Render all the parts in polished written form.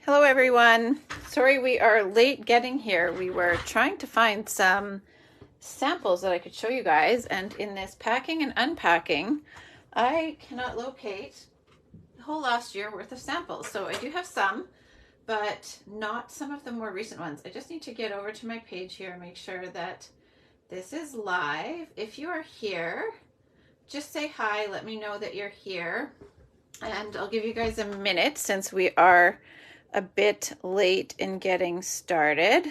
Hello everyone. Sorry we are late getting here. We were trying to find some samples that I could show you guys, and in this packing and unpacking I cannot locate the whole last year worth of samples. So I do have some, but not some of the more recent ones. I just need to get over to my page here and make sure that this is live. If you are here, just say hi, let me know that you're here, and I'll give you guys a minute since we are a bit late in getting started,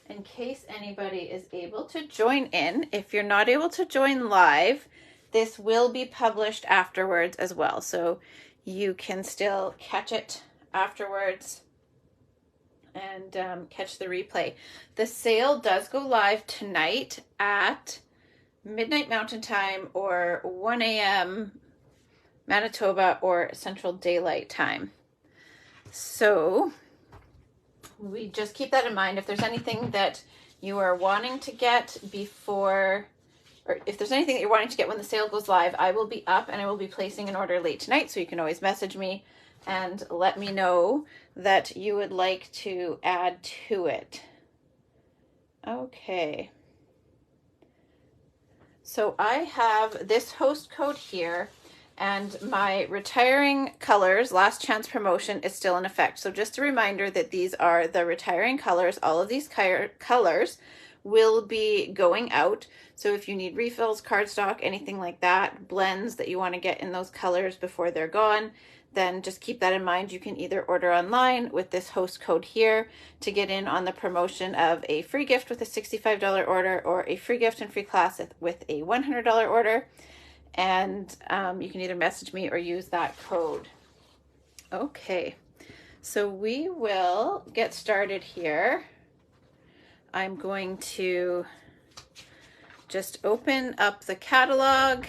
in case anybody is able to join in. If you're not able to join live, this will be published afterwards as well, so you can still catch it afterwards and catch the replay. The sale does go live tonight at midnight Mountain Time or 1 a.m. Manitoba or Central Daylight Time. So we just keep that in mind. If there's anything that you are wanting to get before, or if there's anything that you're wanting to get when the sale goes live, I will be up and I will be placing an order late tonight. So you can always message me and let me know that you would like to add to it. Okay. So I have this host code here, and my retiring colors last chance promotion is still in effect. So just a reminder that these are the retiring colors. All of these colors will be going out. So if you need refills, cardstock, anything like that, blends that you want to get in those colors before they're gone, then just keep that in mind. You can either order online with this host code here to get in on the promotion of a free gift with a $65 order, or a free gift and free class with a $100 order. And you can either message me or use that code. Okay, so we will get started here. I'm going to just open up the catalog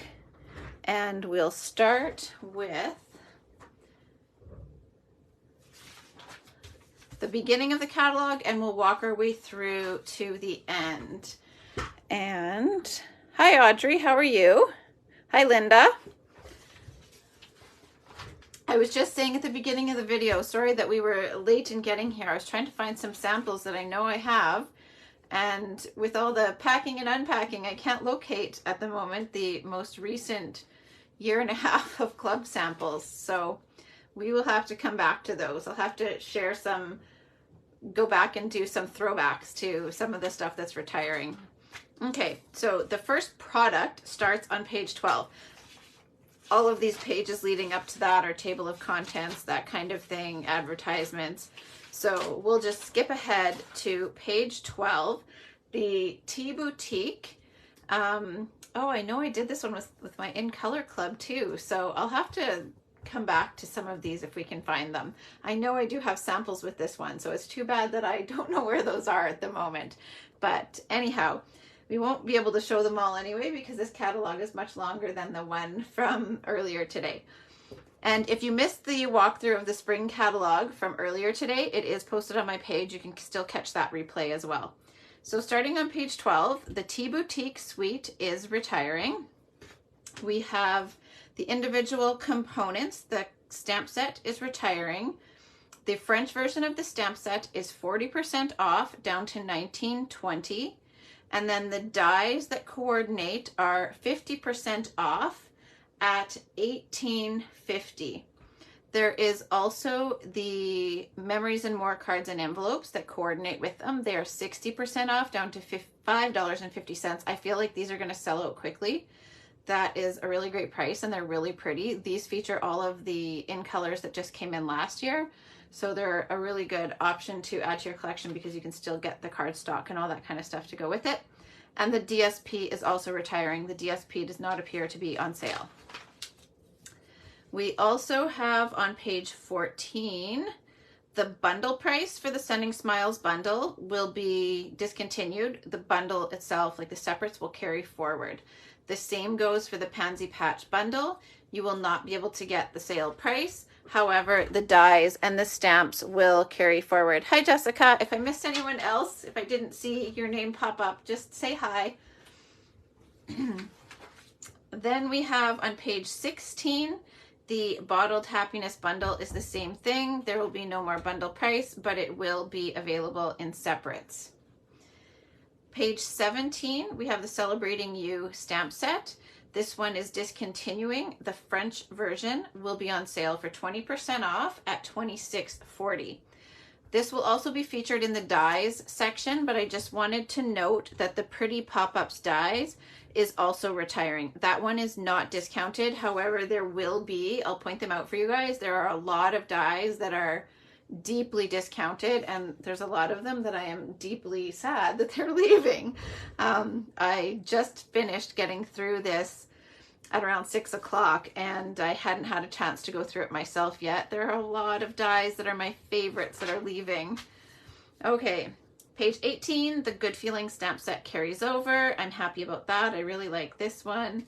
and we'll start with the beginning of the catalog and we'll walk our way through to the end. And hi Audrey, how are you? Hi, Linda. I was just saying at the beginning of the video, sorry that we were late in getting here. I was trying to find some samples that I know I have. And with all the packing and unpacking, I can't locate at the moment the most recent year and a half of club samples. So we will have to come back to those. I'll have to share some, go back and do some throwbacks to some of the stuff that's retiring. Okay, so the first product starts on page 12. All of these pages leading up to that are table of contents, that kind of thing, advertisements. So we'll just skip ahead to page 12, the Tea Boutique. Oh, I know I did this one with my In Color Club too, so I'll have to come back to some of these if we can find them. I know I do have samples with this one, so it's too bad that I don't know where those are at the moment. But anyhow, we won't be able to show them all anyway because this catalog is much longer than the one from earlier today. And if you missed the walkthrough of the spring catalog from earlier today, it is posted on my page. You can still catch that replay as well. So starting on page 12, the Tea Boutique suite is retiring. We have the individual components. The stamp set is retiring. The French version of the stamp set is 40% off, down to $19.20. And then the dies that coordinate are 50% off at $18.50. There is also the Memories and More cards and envelopes that coordinate with them. They are 60% off, down to $5.50. I feel like these are going to sell out quickly. That is a really great price and they're really pretty. These feature all of the in colors that just came in last year. So they're a really good option to add to your collection because you can still get the cardstock and all that kind of stuff to go with it. And the DSP is also retiring. The DSP does not appear to be on sale. We also have on page 14, the bundle price for the Sending Smiles bundle will be discontinued. The bundle itself, like the separates, will carry forward. The same goes for the Pansy Patch bundle. You will not be able to get the sale price. However, the dies and the stamps will carry forward. Hi, Jessica. If I missed anyone else, if I didn't see your name pop up, just say hi. Then we have on page 16 The Bottled Happiness bundle is the same thing. There will be no more bundle price, but it will be available in separates. Page 17, we have the Celebrating You stamp set. This one is discontinuing. The French version will be on sale for 20% off at $26.40. This will also be featured in the dies section, but I just wanted to note that the Pretty Pop-Ups dies is also retiring. That one is not discounted. However, there will be, I'll point them out for you guys, there are a lot of dies that are deeply discounted, and there's a lot of them that I am deeply sad that they're leaving. I just finished getting through this at around 6 o'clock, and I hadn't had a chance to go through it myself yet. There are a lot of dies that are my favorites that are leaving. Okay, page 18, the Good Feeling stamp set carries over. I'm happy about that. I really like this one.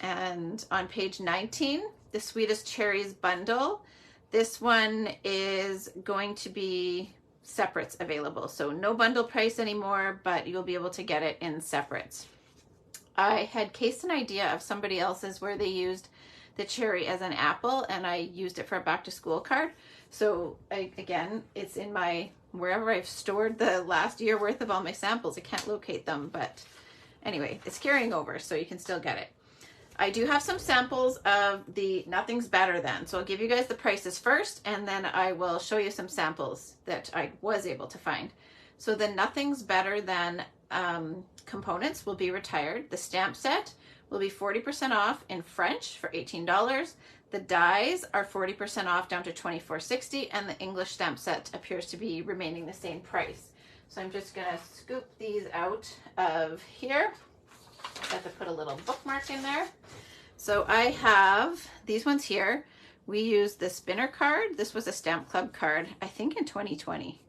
And on page 19, the Sweetest Cherries bundle. This one is going to be separates available. So no bundle price anymore, but you'll be able to get it in separates. I had cased an idea of somebody else's where they used the cherry as an apple, and I used it for a back to school card. So again, it's in my, wherever I've stored the last year worth of all my samples. I can't locate them, but anyway, it's carrying over, so you can still get it. I do have some samples of the Nothing's Better Than. So I'll give you guys the prices first, and then I will show you some samples that I was able to find. So the Nothing's Better Than components will be retired. The stamp set will be 40% off in French for $18. The dies are 40% off down to $24.60, and the English stamp set appears to be remaining the same price. So I'm just gonna scoop these out of here. I have to put a little bookmark in there. So I have these ones here. We used the spinner card. This was a Stamp Club card, I think in 2020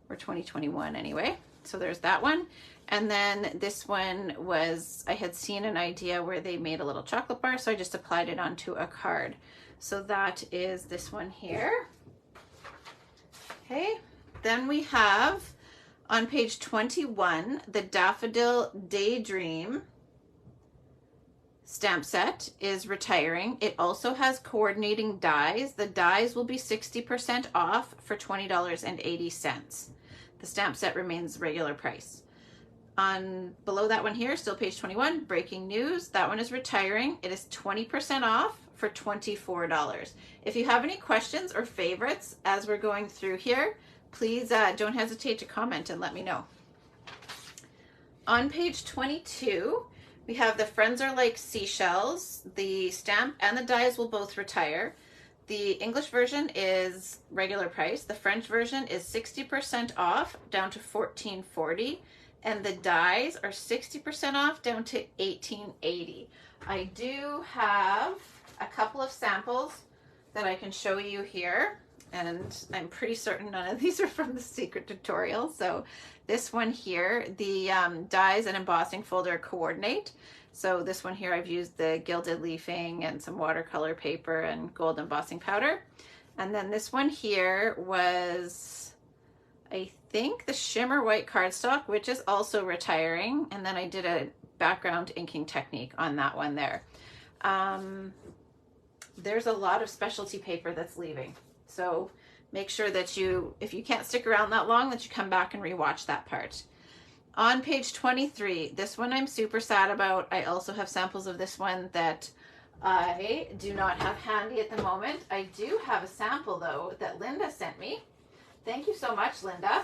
or 2021 anyway. So there's that one. And then this one was, I had seen an idea where they made a little chocolate bar, so I just applied it onto a card. So that is this one here. Okay, then we have on page 21, the Daffodil Daydream stamp set is retiring. It also has coordinating dies. The dies will be 60% off for $20.80. The stamp set remains regular price. On below that one here, still page 21, Breaking News. That one is retiring. It is 20% off for $24. If you have any questions or favorites as we're going through here, please don't hesitate to comment and let me know. On page 22, we have the Friends Are Like Seashells. The stamp and the dies will both retire. The English version is regular price. The French version is 60% off down to $14.40. And the dies are 60% off down to $18.80. I do have a couple of samples that I can show you here, and I'm pretty certain none of these are from the secret tutorial. So this one here, the dies and embossing folder coordinate. So this one here, I've used the gilded leafing and some watercolor paper and gold embossing powder. And then this one here was, I think, the shimmer white cardstock, which is also retiring. And then I did a background inking technique on that one there. There's a lot of specialty paper that's leaving. So make sure that you, if you can't stick around that long, that you come back and rewatch that part. On page 23, this one I'm super sad about. I also have samples of this one that I do not have handy at the moment. I do have a sample though that Linda sent me. Thank you so much, Linda.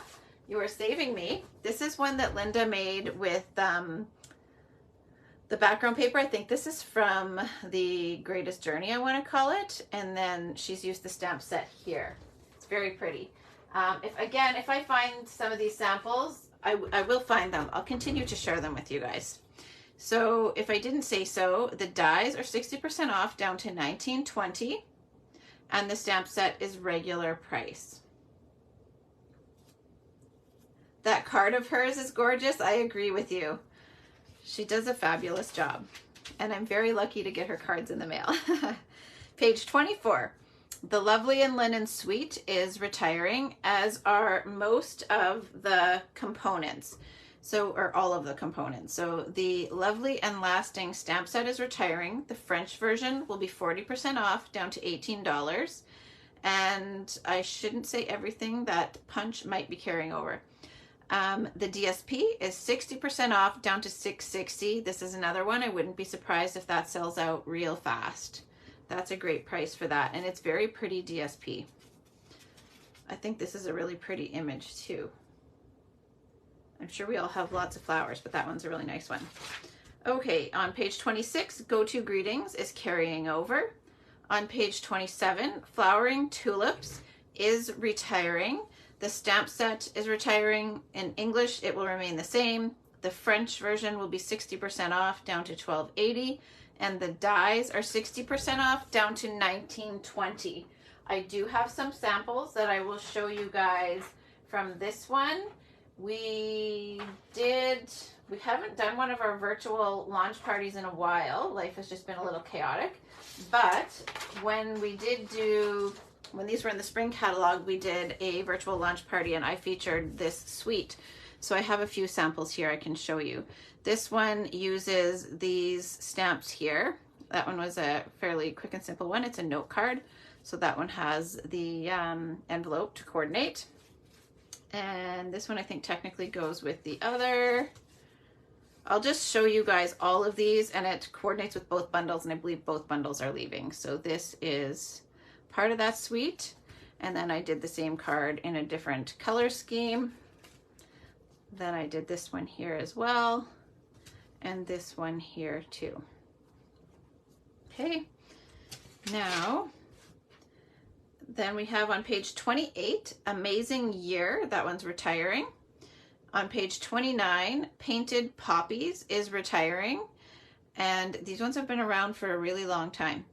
You are saving me. This is one that Linda made with the background paper. I think this is from the Greatest Journey, I want to call it. And then she's used the stamp set here. It's very pretty. If I find some of these samples, I will find them. I'll continue to share them with you guys. So if I didn't say so, the dies are 60% off down to $19.20, and the stamp set is regular price. That card of hers is gorgeous. I agree with you. She does a fabulous job, and I'm very lucky to get her cards in the mail. Page 24. The Lovely and Linen Suite is retiring, as are most of the components. So, or all of the components. So the Lovely and Lasting stamp set is retiring. The French version will be 40% off, down to $18. And I shouldn't say everything, that Punch might be carrying over. The DSP is 60% off, down to $6.60. This is another one. I wouldn't be surprised if that sells out real fast. That's a great price for that. And it's very pretty DSP. I think this is a really pretty image too. I'm sure we all have lots of flowers, but that one's a really nice one. Okay, on page 26, Go To Greetings is carrying over. On page 27, Flowering Tulips is retiring. The stamp set is retiring. In English, it will remain the same. The French version will be 60% off, down to $12.80. And the dies are 60% off, down to $19.20. I do have some samples that I will show you guys from this one. We haven't done one of our virtual launch parties in a while. Life has just been a little chaotic. But when these were in the spring catalog, we did a virtual launch party and I featured this suite. So I have a few samples here I can show you. This one uses these stamps here. That one was a fairly quick and simple one. It's a note card. So that one has the envelope to coordinate. And this one I think technically goes with the other. I'll just show you guys all of these, and it coordinates with both bundles, and I believe both bundles are leaving. So this is part of that suite. And then I did the same card in a different color scheme. Then I did this one here as well, and this one here too. Okay, now then we have on page 28, Amazing Year. That one's retiring. On page 29, Painted Poppies is retiring. And these ones have been around for a really long time.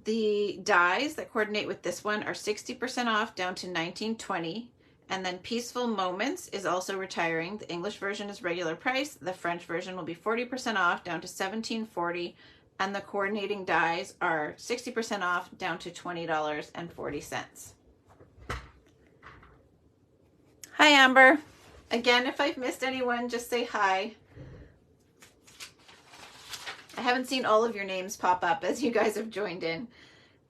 The dies that coordinate with this one are 60% off, down to $19.20. And then Peaceful Moments is also retiring. The English version is regular price. The French version will be 40% off, down to $17.40. And the coordinating dies are 60% off, down to $20.40. Hi, Amber. Again, if I've missed anyone, just say hi. I haven't seen all of your names pop up as you guys have joined in.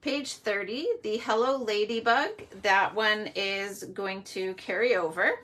Page 30, the Hello Ladybug. That one is going to carry over.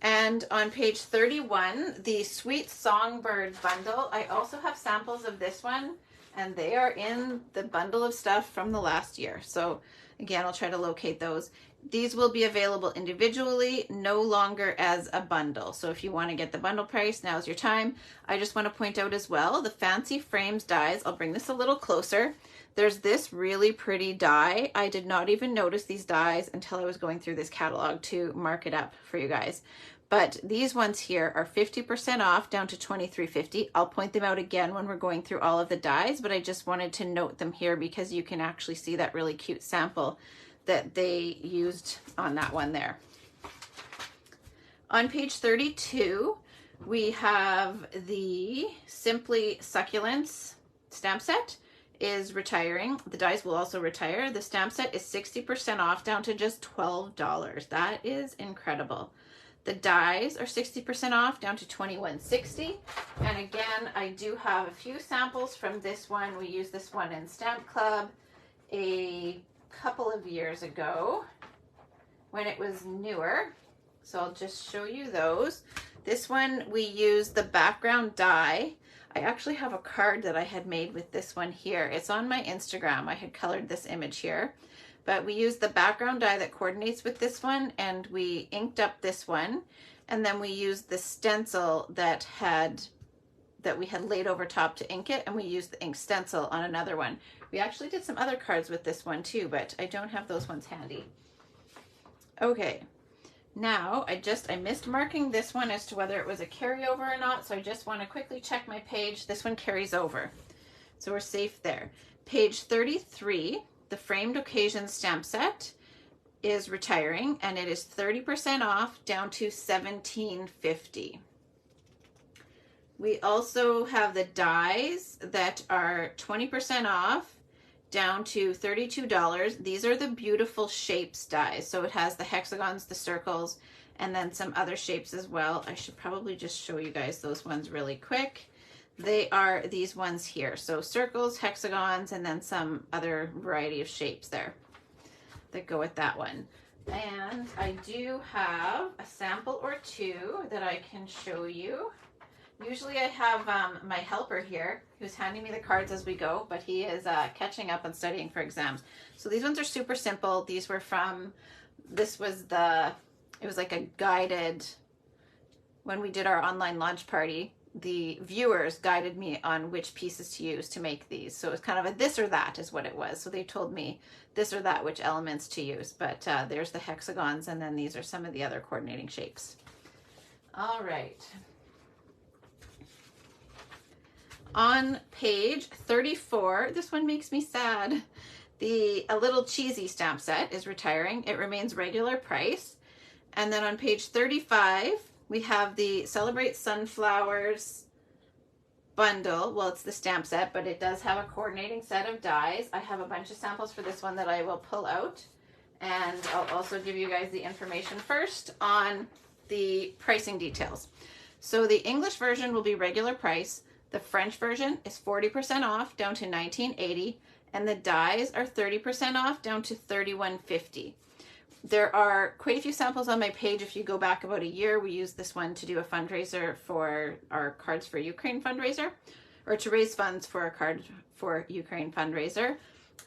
And on page 31, the Sweet Songbird bundle. I also have samples of this one, and they are in the bundle of stuff from the last year. So again, I'll try to locate those. These will be available individually, no longer as a bundle. So if you want to get the bundle price, now's your time. I just want to point out as well, the Fancy Frames dies. I'll bring this a little closer. There's this really pretty die. I did not even notice these dies until I was going through this catalog to mark it up for you guys. But these ones here are 50% off, down to $23.50. I'll point them out again when we're going through all of the dies, but I just wanted to note them here because you can actually see that really cute sample that they used on that one there. On page 32, we have the Simply Succulents stamp set is retiring. The dies will also retire. The stamp set is 60% off, down to just $12. That is incredible. The dies are 60% off, down to $21.60. And again, I do have a few samples from this one. We used this one in Stamp Club a couple of years ago when it was newer. So I'll just show you those. This one, we used the background die. I actually have a card that I had made with this one here. It's on my Instagram. I had colored this image here. But we used the background die that coordinates with this one, and we inked up this one. And then we used the stencil that we had laid over top to ink it, and we used the ink stencil on another one. We actually did some other cards with this one too, but I don't have those ones handy. Okay, now I missed marking this one as to whether it was a carryover or not, so I just want to quickly check my page. This one carries over, so we're safe there. Page 33, the Framed Occasion stamp set is retiring, and it is 30% off, down to $17.50. We also have the dies that are 20% off, down to $32. These are the beautiful shapes dies. So it has the hexagons, the circles, and then some other shapes as well. I should probably just show you guys those ones really quick. They are these ones here. So circles, hexagons, and then some other variety of shapes there that go with that one. And I do have a sample or two that I can show you. Usually I have my helper here who's handing me the cards as we go, but he is catching up and studying for exams. So these ones are super simple. These were from, it was like a guided, when we did our online launch party, the viewers guided me on which pieces to use to make these. So it's kind of a this or that is what it was. So they told me this or that, which elements to use. But there's the hexagons, and then these are some of the other coordinating shapes. All right. On page 34, this one makes me sad. A Little Cheesy stamp set is retiring. It remains regular price. And then on page 35, we have the Celebrate Sunflowers bundle. Well, it's the stamp set, but it does have a coordinating set of dies. I have a bunch of samples for this one that I will pull out. And I'll also give you guys the information first on the pricing details. So the English version will be regular price. The French version is 40% off, down to $19.80, and the dies are 30% off, down to $31.50. There are quite a few samples on my page. If you go back about a year, we used this one to do a fundraiser for our Cards for Ukraine fundraiser, or to raise funds for a Card for Ukraine fundraiser.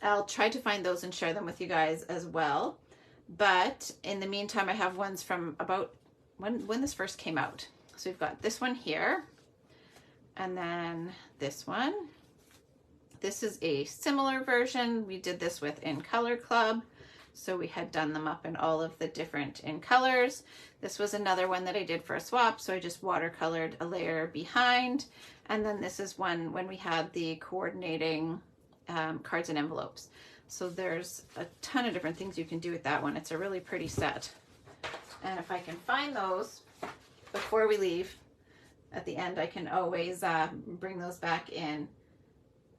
I'll try to find those and share them with you guys as well. But in the meantime, I have ones from about when this first came out. So we've got this one here. And then this one. This is a similar version. We did this with In Color Club. So we had done them up in all of the different in colors. This was another one that I did for a swap. So I just watercolored a layer behind. And then this is one when we had the coordinating cards and envelopes. So there's a ton of different things you can do with that one. It's a really pretty set. And if I can find those before we leave, at the end, I can always bring those back in.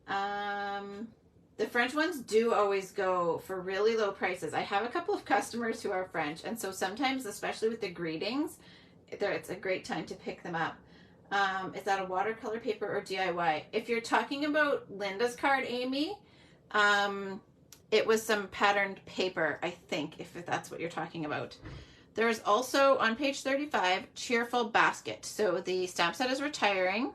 The French ones do always go for really low prices. I have a couple of customers who are French, and so sometimes, especially with the greetings, it's a great time to pick them up. Is that a watercolor paper or DIY? If you're talking about Linda's card, Amy, it was some patterned paper, I think, if that's what you're talking about. There's also, on page 35, Cheerful Basket. So the stamp set is retiring,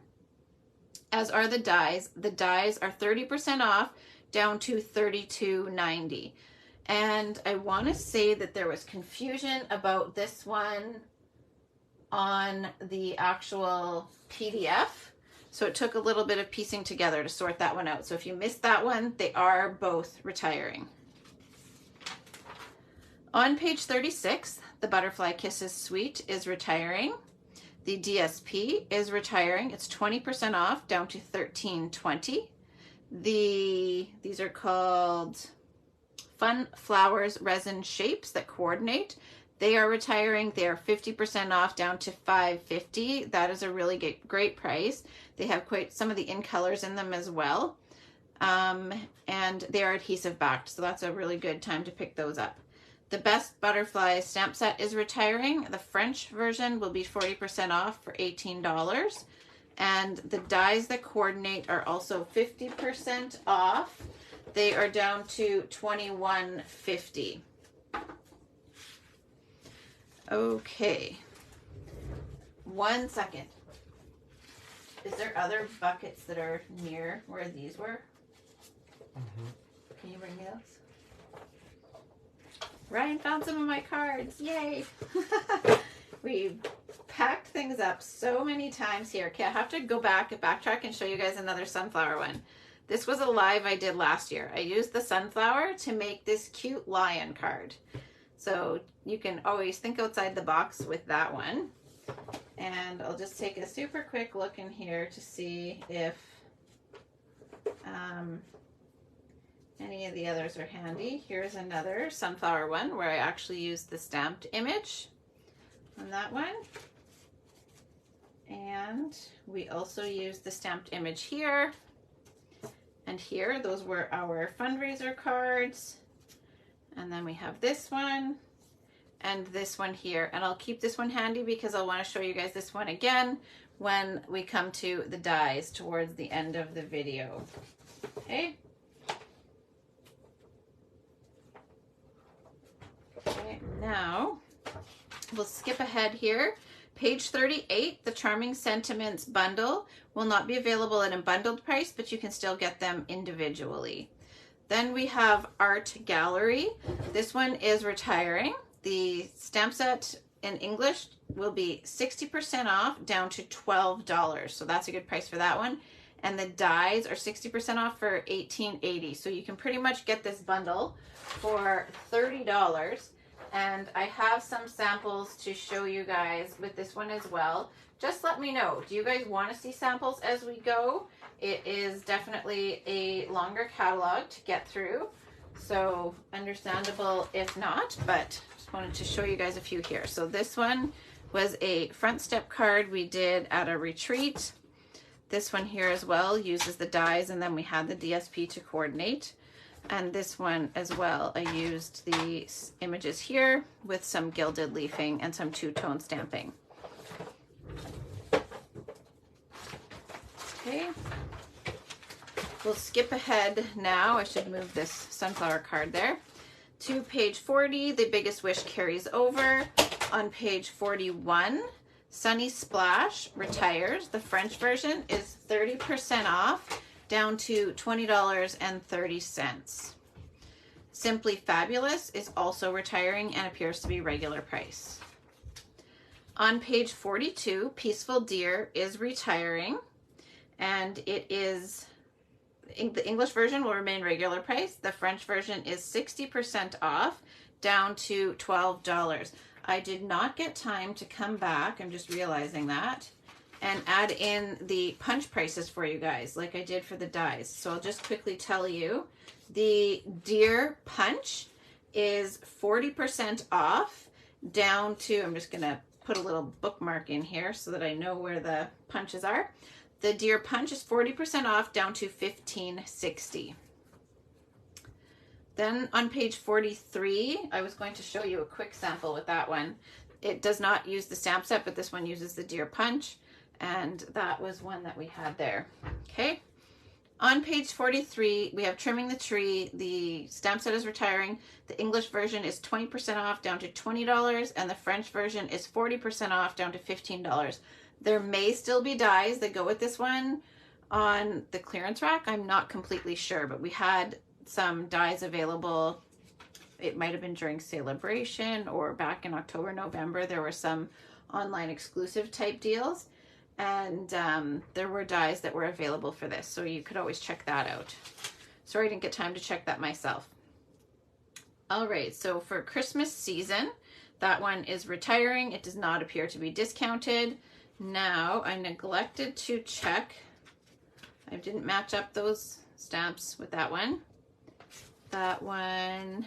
as are the dies. The dies are 30% off, down to $32.90. And I want to say that there was confusion about this one on the actual PDF. So it took a little bit of piecing together to sort that one out. So if you missed that one, they are both retiring. On page 36, the Butterfly Kisses Suite is retiring. The DSP is retiring. It's 20% off, down to $13.20. These are called Fun Flowers Resin Shapes that coordinate. They are retiring. They are 50% off, down to $5.50. That is a really great price. They have quite some of the in colors in them as well. And they are adhesive backed, so that's a really good time to pick those up. The Best Butterfly stamp set is retiring. The French version will be 40% off for $18. And the dies that coordinate are also 50% off. They are down to $21.50. Okay. 1 second. Is there other buckets that are near where these were? Can you bring me those? Ryan found some of my cards. Yay! We packed things up so many times here. Okay, I have to go backtrack and show you guys another sunflower one. This was a live I did last year. I used the sunflower to make this cute lion card. So you can always think outside the box with that one. And I'll just take a super quick look in here to see if any of the others are handy. Here's another sunflower one where I actually used the stamped image on that one. And we also used the stamped image here and here. Those were our fundraiser cards. And then we have this one. and this one here. And I'll keep this one handy because I'll want to show you guys this one again when we come to the dies towards the end of the video. Okay. Okay, now we'll skip ahead here. Page 38, the Charming Sentiments bundle will not be available at a bundled price, but you can still get them individually. Then we have Art Gallery. This one is retiring. The stamp set in English will be 60% off down to $12. So that's a good price for that one. And the dies are 60% off for $18.80. So you can pretty much get this bundle for $30. And I have some samples to show you guys with this one as well. Just let me know. Do you guys want to see samples as we go? It is definitely a longer catalog to get through, so understandable if not, but just wanted to show you guys a few here. So this one was a front step card we did at a retreat. This one here as well uses the dies, and then we had the DSP to coordinate. And this one as well, I used the images here with some gilded leafing and some two-tone stamping. Okay, we'll skip ahead now. I should move this sunflower card there. To page 40, The Biggest Wish carries over. On page 41, Sunny Splash retires. The French version is 30% off, down to $20.30. Simply Fabulous is also retiring and appears to be regular price. On page 42, Peaceful Deer is retiring, and it is, the English version will remain regular price. The French version is 60% off, down to $12. I did not get time to come back, I'm just realizing that, and add in the punch prices for you guys like I did for the dies. So I'll just quickly tell you, the Deer Punch is 40% off, down to, I'm just gonna put a little bookmark in here so that I know where the punches are. The Deer Punch is 40% off, down to $15.60. Then on page 43, I was going to show you a quick sample with that one. It does not use the stamp set, but this one uses the Deer Punch, and that was one that we had there. Okay. On page 43, we have Trimming the Tree. The stamp set is retiring. The English version is 20% off, down to $20, and the French version is 40% off, down to $15. There may still be dies that go with this one on the clearance rack. I'm not completely sure, but we had some dies available. It might have been during Celebration or back in October, November. There were some online exclusive type deals, and there were dies that were available for this, so you could always check that out. Sorry I didn't get time to check that myself. All right, so for Christmas season, that one is retiring. It does not appear to be discounted. Now, I neglected to check. I didn't match up those stamps with that one. That one,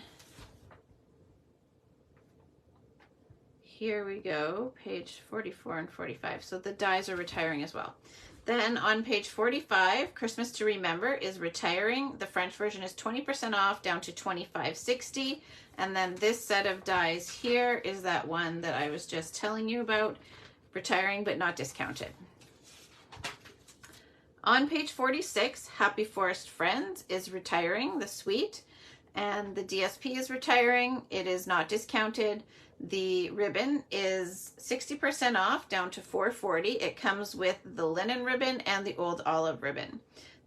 here we go, page 44 and 45. So the dies are retiring as well. Then on page 45, Christmas to Remember is retiring. The French version is 20% off, down to $25.60. And then this set of dies here is that one that I was just telling you about, retiring but not discounted. On page 46, Happy Forest Friends is retiring, the suite, and the DSP is retiring. It is not discounted. The ribbon is 60% off, down to $4.40. It comes with the linen ribbon and the old olive ribbon.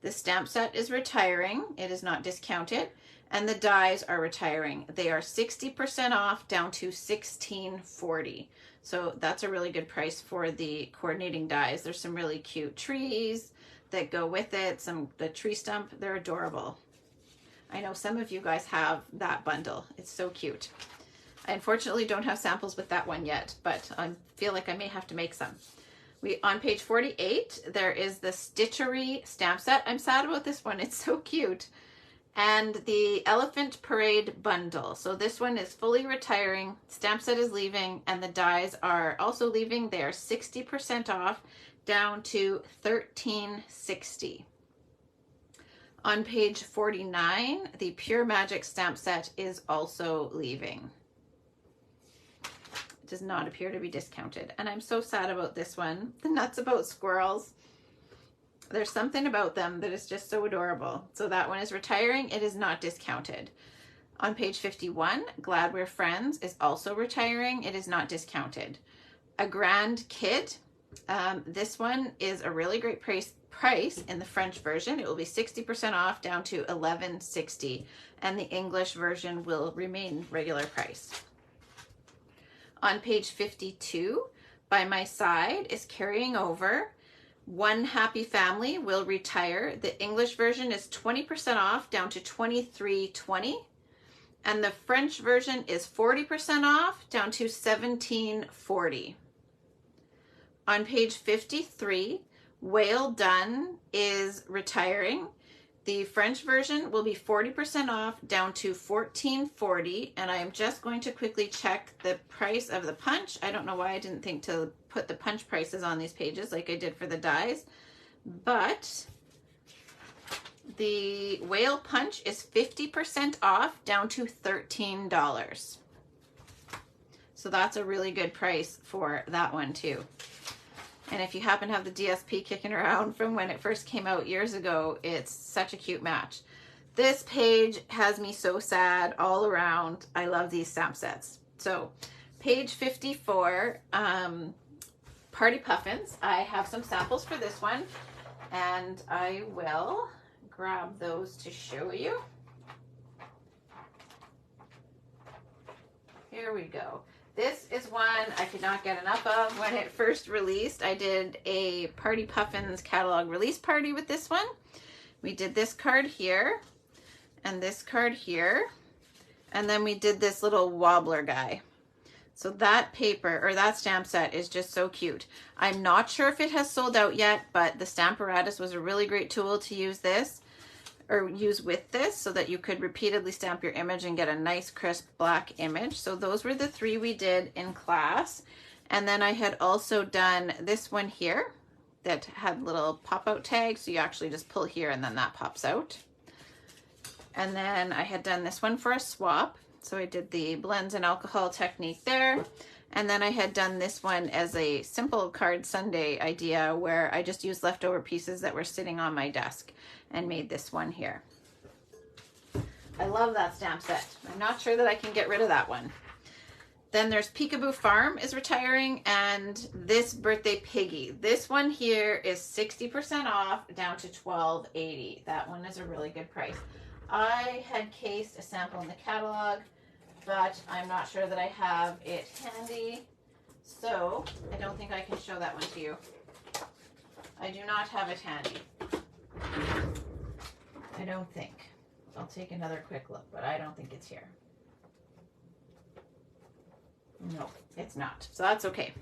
The stamp set is retiring. It is not discounted. And the dies are retiring. They are 60% off, down to $16.40. So that's a really good price for the coordinating dies. There's some really cute trees that go with it. The tree stump, they're adorable. I know some of you guys have that bundle. It's so cute. I unfortunately don't have samples with that one yet, but I feel like I may have to make some. On page 48, there is the Stitchery stamp set. I'm sad about this one. It's so cute. And the Elephant Parade bundle. So this one is fully retiring. Stamp set is leaving, and the dies are also leaving. They are 60% off, down to $13.60. On page 49, the Pure Magic stamp set is also leaving. It does not appear to be discounted. And I'm so sad about this one. The Nuts About Squirrels. There's something about them that is just so adorable. So that one is retiring. It is not discounted. On page 51, Glad We're Friends is also retiring. It is not discounted. A Grand Kid. This one is a really great price in the French version. It will be 60% off down to $11.60, and the English version will remain regular price. On page 52, By My Side is carrying over. One Happy Family will retire. The English version is 20% off down to $23.20, and the French version is 40% off down to $17.40. On page 53, Whale Done is retiring. The French version will be 40% off down to $14.40, and I am just going to quickly check the price of the punch. I don't know why I didn't think to put the punch prices on these pages like I did for the dies, but the Whale Punch is 50% off down to $13. So that's a really good price for that one too. And if you happen to have the DSP kicking around from when it first came out years ago, it's such a cute match. This page has me so sad all around. I love these stamp sets. So page 54, Party Puffins. I have some samples for this one, and I will grab those to show you. Here we go. This is one I could not get enough of when it first released. I did a Party Puffins catalog release party with this one. We did this card here and this card here, and then we did this little wobbler guy. So that paper, or that stamp set, is just so cute. I'm not sure if it has sold out yet, but the Stamparatus was a really great tool to use this, or use with this, so that you could repeatedly stamp your image and get a nice crisp black image. So those were the three we did in class. And then I had also done this one here that had little pop-out tags, so you actually just pull here and then that pops out. And then I had done this one for a swap, so I did the blends and alcohol technique there. And then I had done this one as a simple card Sunday idea where I just used leftover pieces that were sitting on my desk and made this one here. I love that stamp set. I'm not sure that I can get rid of that one. Then there's Peekaboo Farm is retiring, and this Birthday Piggy. This one here is 60% off down to $12.80. That one is a really good price. I had cased a sample in the catalog, but I'm not sure that I have it handy, so I don't think I can show that one to you. I do not have it handy. I don't think. I'll take another quick look, but I don't think it's here. No, it's not. So that's okay.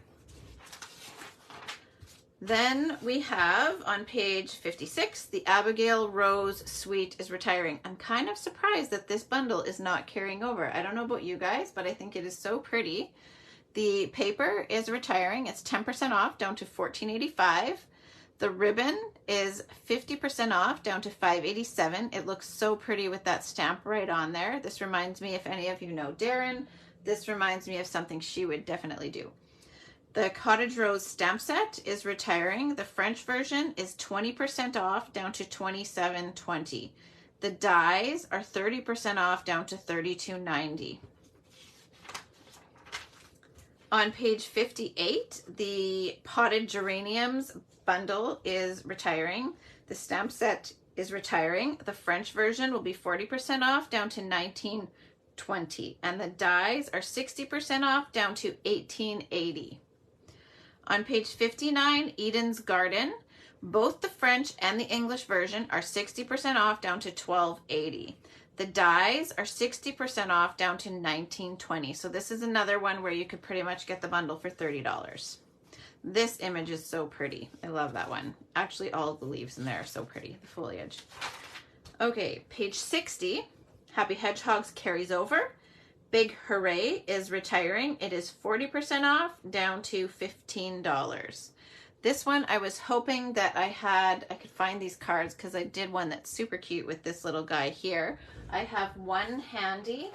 Then we have on page 56, the Abigail Rose Suite is retiring. I'm kind of surprised that this bundle is not carrying over. I don't know about you guys, but I think it is so pretty. The paper is retiring. It's 10% off down to $14.85. The ribbon is 50% off down to $5.87. It looks so pretty with that stamp right on there. This reminds me, if any of you know Darren, this reminds me of something she would definitely do. The Cottage Rose stamp set is retiring. The French version is 20% off down to $27.20. The dies are 30% off down to $32.90. On page 58, the Potted Geraniums bundle is retiring. The stamp set is retiring. The French version will be 40% off down to $19.20, and the dies are 60% off down to $18.80. On page 59, Eden's Garden, both the French and the English version are 60% off down to $12.80. The dies are 60% off down to $19.20. So this is another one where you could pretty much get the bundle for $30. This image is so pretty. I love that one. Actually, all of the leaves in there are so pretty, the foliage. Okay, page 60, Happy Hedgehogs carries over. Big Hooray is retiring. It is 40% off down to $15. This one, I was hoping that I could find these cards because I did one that's super cute with this little guy here. I have one handy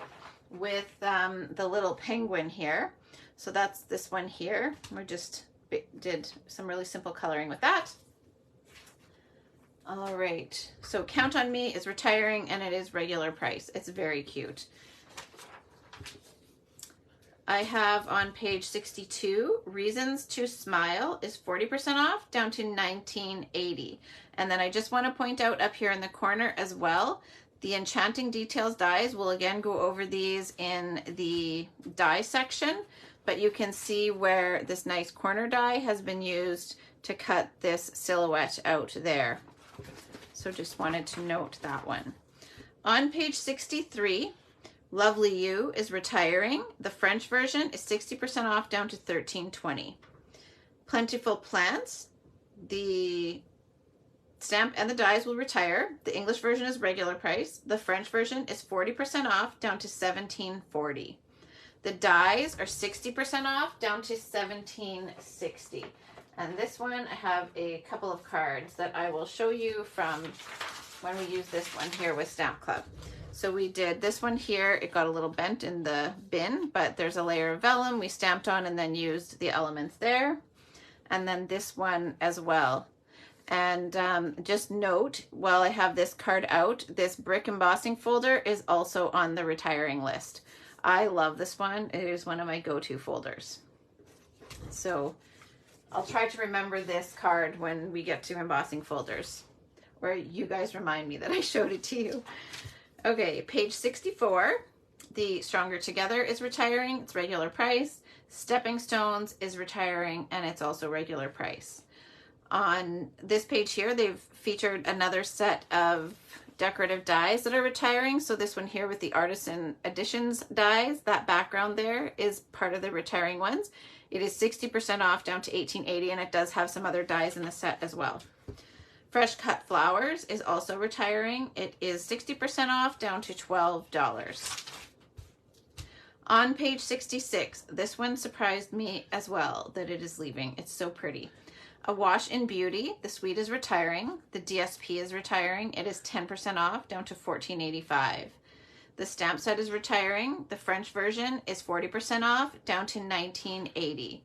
with the little penguin here. So that's this one here. We just did some really simple coloring with that. All right, so Count on Me is retiring and it is regular price. It's very cute. I have on page 62, Reasons to Smile is 40% off, down to $19.80. And then I just want to point out up here in the corner as well, the Enchanting Details dies. We'll again go over these in the die section, but you can see where this nice corner die has been used to cut this silhouette out there. So just wanted to note that one. On page 63, Lovely You is retiring. The French version is 60% off, down to $13.20. Plentiful Plants, the stamp and the dies will retire. The English version is regular price. The French version is 40% off, down to $17.40. The dies are 60% off, down to $17.60. And this one, I have a couple of cards that I will show you from when we use this one here with Stamp Club. So we did this one here. It got a little bent in the bin, but there's a layer of vellum we stamped on and then used the elements there. And then this one as well. And just note, while I have this card out, this brick embossing folder is also on the retiring list. I love this one. It is one of my go-to folders. So I'll try to remember this card when we get to embossing folders, or you guys remind me that I showed it to you. Okay, page 64, the Stronger Together is retiring. It's regular price. Stepping Stones is retiring, and it's also regular price. On this page here, they've featured another set of decorative dies that are retiring. So this one here with the Artisan Editions dies, that background there is part of the retiring ones. It is 60% off, down to $18.80, and it does have some other dies in the set as well. Fresh Cut Flowers is also retiring. It is 60% off, down to $12. On page 66, this one surprised me as well that it is leaving. It's so pretty. A Wash in Beauty, the suite is retiring. The DSP is retiring. It is 10% off, down to $14.85. The stamp set is retiring. The French version is 40% off, down to $19.80.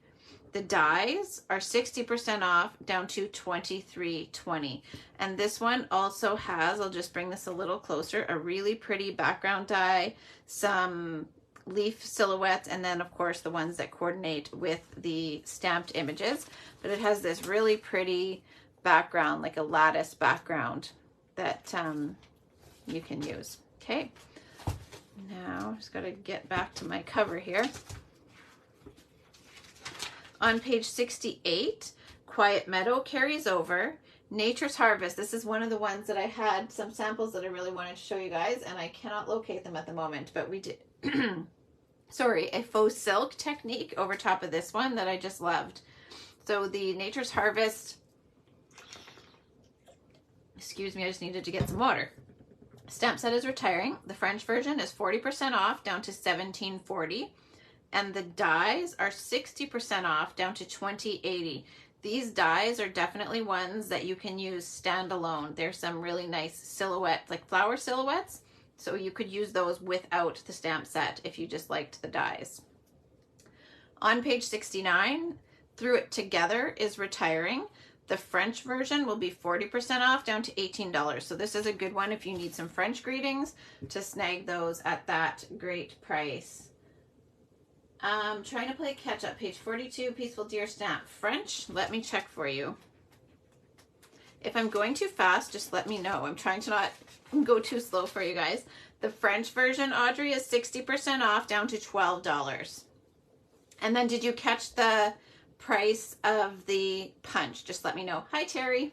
The dies are 60% off, down to $23.20. And this one also has, I'll just bring this a little closer, a really pretty background die, some leaf silhouettes, and then of course the ones that coordinate with the stamped images. But it has this really pretty background, like a lattice background that you can use. Okay, now just got to get back to my cover here. On page 68, Quiet Meadow carries over. Nature's Harvest, this is one of the ones that I had some samples that I really wanted to show you guys, and I cannot locate them at the moment, but we did, sorry, a faux silk technique over top of this one that I just loved. So the Nature's Harvest, excuse me, I just needed to get some water. Stamp set is retiring. The French version is 40% off, down to $17.40. And the dies are 60% off, down to $20.80. These dies are definitely ones that you can use standalone. There's some really nice silhouette, like flower silhouettes. So you could use those without the stamp set if you just liked the dies. On page 69, Through It Together is retiring. The French version will be 40% off, down to $18. So this is a good one if you need some French greetings to snag those at that great price. Trying to play catch up. Page 42, Peaceful Deer stamp. French, let me check for you. If I'm going too fast, just let me know. I'm trying to not go too slow for you guys. The French version, Audrey, is 60% off, down to $12. And then did you catch the price of the punch? Just let me know. Hi, Terry.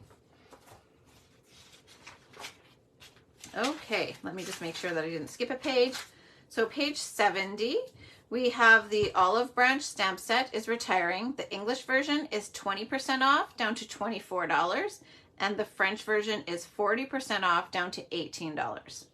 Okay, let me just make sure that I didn't skip a page. So page 70, we have the Olive Branch stamp set is retiring. The English version is 20% off, down to $24. And the French version is 40% off, down to $18.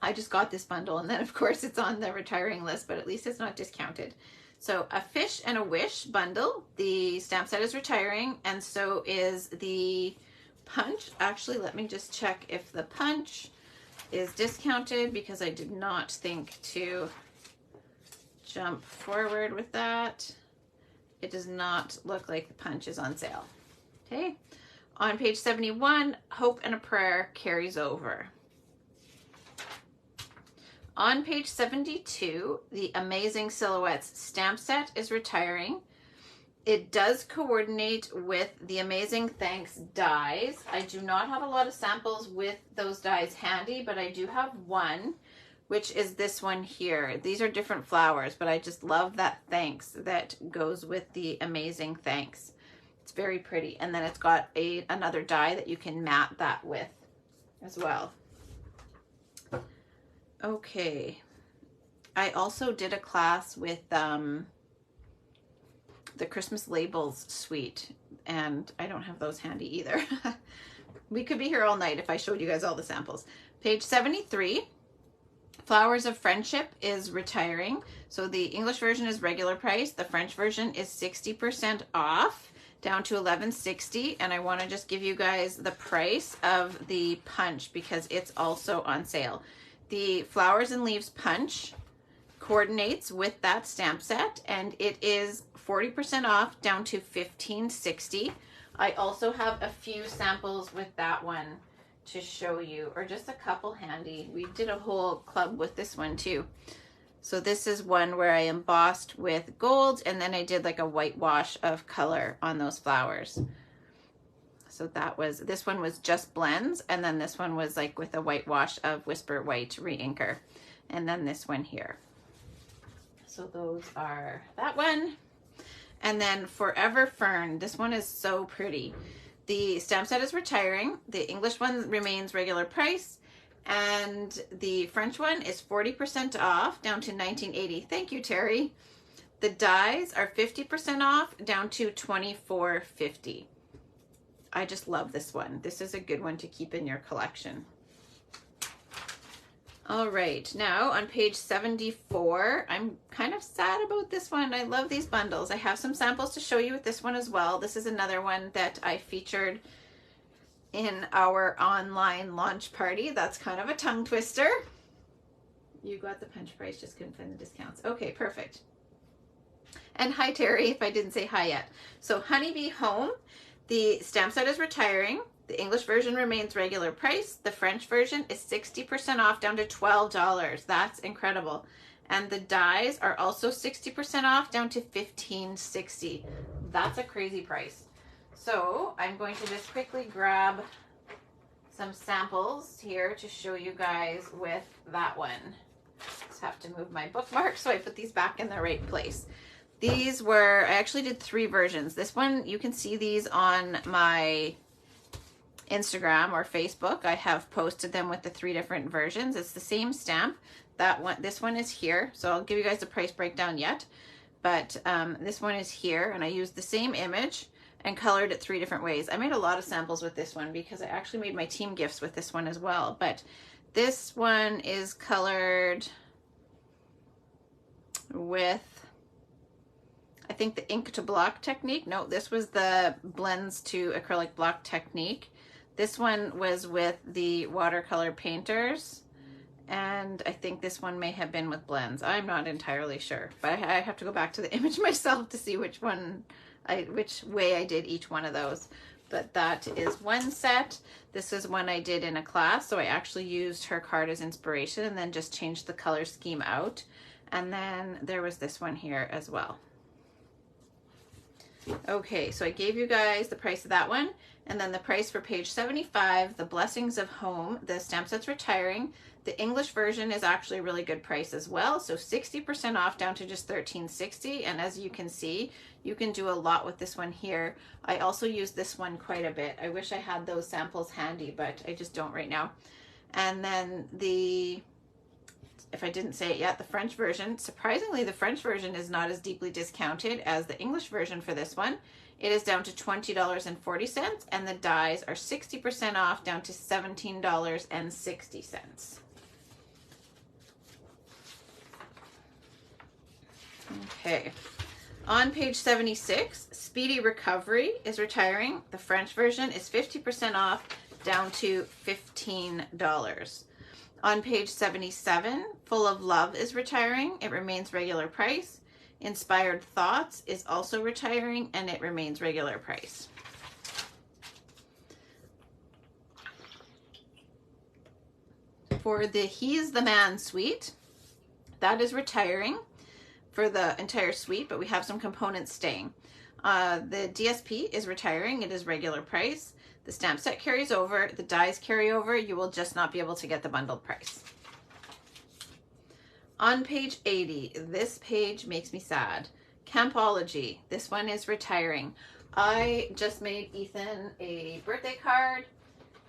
I just got this bundle, and then of course it's on the retiring list, but at least it's not discounted. So A Fish and a Wish bundle, the stamp set is retiring, and so is the punch. Actually, let me just check if the punch is discounted because I did not think to jump forward with that. It does not look like the punch is on sale. Okay, on page 71, Hope and a Prayer carries over. On page 72, the Amazing Silhouettes stamp set is retiring. It does coordinate with the Amazing Thanks dies. I do not have a lot of samples with those dies handy, but I do have one, which is this one here. These are different flowers, but I just love that thanks that goes with the Amazing Thanks. It's very pretty. And then it's got another die that you can mat that with as well. Okay. I also did a class with the Christmas labels suite, and I don't have those handy either. We could be here all night if I showed you guys all the samples. Page 73, Flowers of Friendship is retiring. So the English version is regular price. The French version is 60% off, down to $11.60. And I want to just give you guys the price of the punch because it's also on sale. The Flowers and Leaves punch coordinates with that stamp set, and it is 40% off, down to $15.60. I also have a few samples with that one to show you, or just a couple handy. We did a whole club with this one too. So this is one where I embossed with gold, and then I did like a whitewash of color on those flowers. So that was, this one was just blends, and then this one was like with a whitewash of Whisper White re-inker, and then this one here. So those are that one. And then Forever Fern, this one is so pretty. The stamp set is retiring. The English one remains regular price, and the French one is 40% off, down to $19.80. Thank you, Terry. The dies are 50% off, down to $24.50. I just love this one. This is a good one to keep in your collection. All right, now on page 74, I'm kind of sad about this one. I love these bundles. I have some samples to show you with this one as well. This is another one that I featured in our online launch party. That's kind of a tongue twister. You got the punch price, just couldn't find the discounts. Okay, perfect. And hi, Terry, if I didn't say hi yet. So Honeybee Home, the stamp set is retiring. The English version remains regular price. The French version is 60% off, down to $12. That's incredible. And the dies are also 60% off, down to $15.60. That's a crazy price. So I'm going to just quickly grab some samples here to show you guys with that one. Just have to move my bookmark so I put these back in the right place. These were, I actually did 3 versions. This one, you can see these on my Instagram or Facebook. I have posted them with the 3 different versions. It's the same stamp. That one, this one is here. So I'll give you guys the price breakdown yet. But this one is here, and I used the same image and colored it 3 different ways. I made a lot of samples with this one because I actually made my team gifts with this one as well. But this one is colored with, I think, the ink to block technique. No, this was the blends to acrylic block technique. This one was with the watercolor painters, and I think this one may have been with blends. I'm not entirely sure, but I have to go back to the image myself to see which one, which way I did each one of those. But that is one set. This is one I did in a class, so I actually used her card as inspiration and then just changed the color scheme out. And then there was this one here as well. Okay, so I gave you guys the price of that one, and then the price for page 75, the Blessings of Home, the stamp set's retiring. The English version is actually a really good price as well, so 60% off, down to just $13.60. And as you can see, you can do a lot with this one here. I also use this one quite a bit. I wish I had those samples handy, but I just don't right now. And then the, if I didn't say it yet, the French version, surprisingly, the French version is not as deeply discounted as the English version for this one. It is down to $20.40, and the dies are 60% off, down to $17.60. Okay, on page 76, Speedy Recovery is retiring. The French version is 50% off, down to $15. On page 77, Full of Love is retiring. It remains regular price. Inspired Thoughts is also retiring, and it remains regular price. For the He's the Man suite, that is retiring for the entire suite, but we have some components staying. The DSP is retiring. It is regular price. The stamp set carries over. The dies carry over. You will just not be able to get the bundled price. On page 80, this page makes me sad. Campology. This one is retiring. I just made Ethan a birthday card.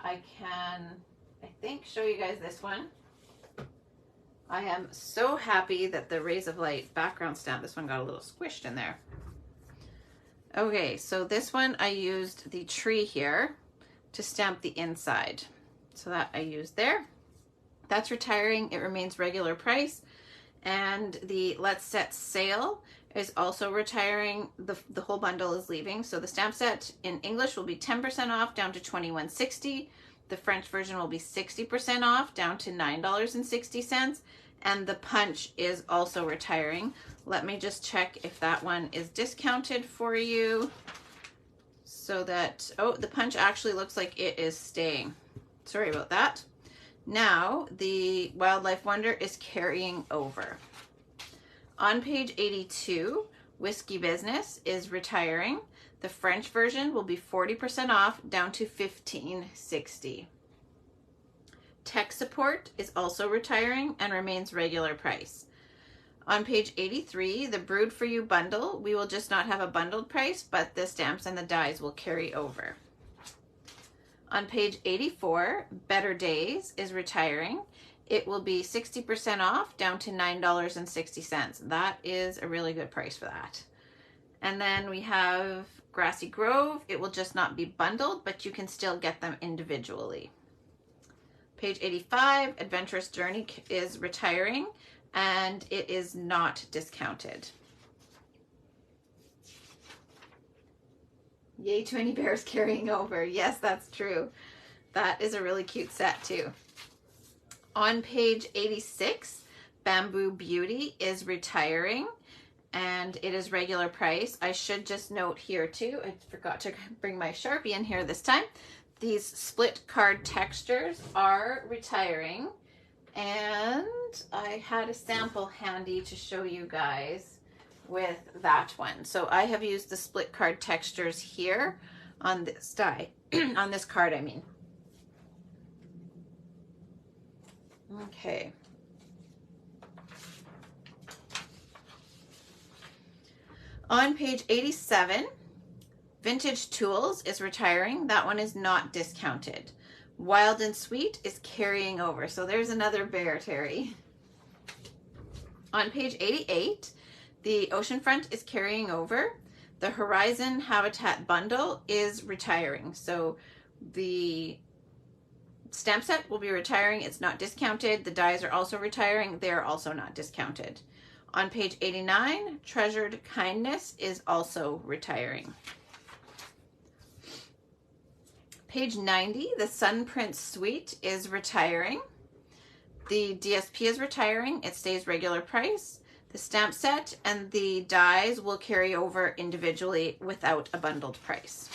I think, show you guys this one. I am so happy that the Rays of Light background stamp, this one got a little squished in there. Okay, so this one I used the tree here to stamp the inside. So that I used there. That's retiring. It remains regular price. And the Let's Set sale is also retiring. The whole bundle is leaving. So the stamp set in English will be 10% off down to $21.60. The French version will be 60% off down to $9.60. And the punch is also retiring. Let me just check if that one is discounted for you. So that, oh, the punch actually looks like it is staying. Sorry about that. Now the Wildlife Wonder is carrying over. On page 82, Whiskey Business is retiring. The French version will be 40% off down to $15.60. Tech Support is also retiring and remains regular price. On page 83, the Brood For You bundle, we will just not have a bundled price, but the stamps and the dies will carry over. On page 84, Better Days is retiring. It will be 60% off down to $9.60. That is a really good price for that. And then we have Grassy Grove. It will just not be bundled, but you can still get them individually. Page 85, Adventurous Journey is retiring, and it is not discounted. Yay, Twinny Bears carrying over. Yes, that's true. That is a really cute set too. On page 86, Bamboo Beauty is retiring, and it is regular price. I should just note here too, I forgot to bring my Sharpie in here this time. These split card textures are retiring, and I had a sample handy to show you guys with that one. So I have used the split card textures here on this die, on this card I mean. Okay. On page 87, Vintage Tools is retiring. That one is not discounted. Wild and Sweet is carrying over. So there's another bear, Terry. On page 88, the Oceanfront is carrying over. The Horizon Habitat bundle is retiring. So the stamp set will be retiring. It's not discounted. The dies are also retiring. They're also not discounted. On page 89, Treasured Kindness is also retiring. Page 90, the Sun Prince Suite is retiring. The DSP is retiring. It stays regular price. The stamp set and the dies will carry over individually without a bundled price.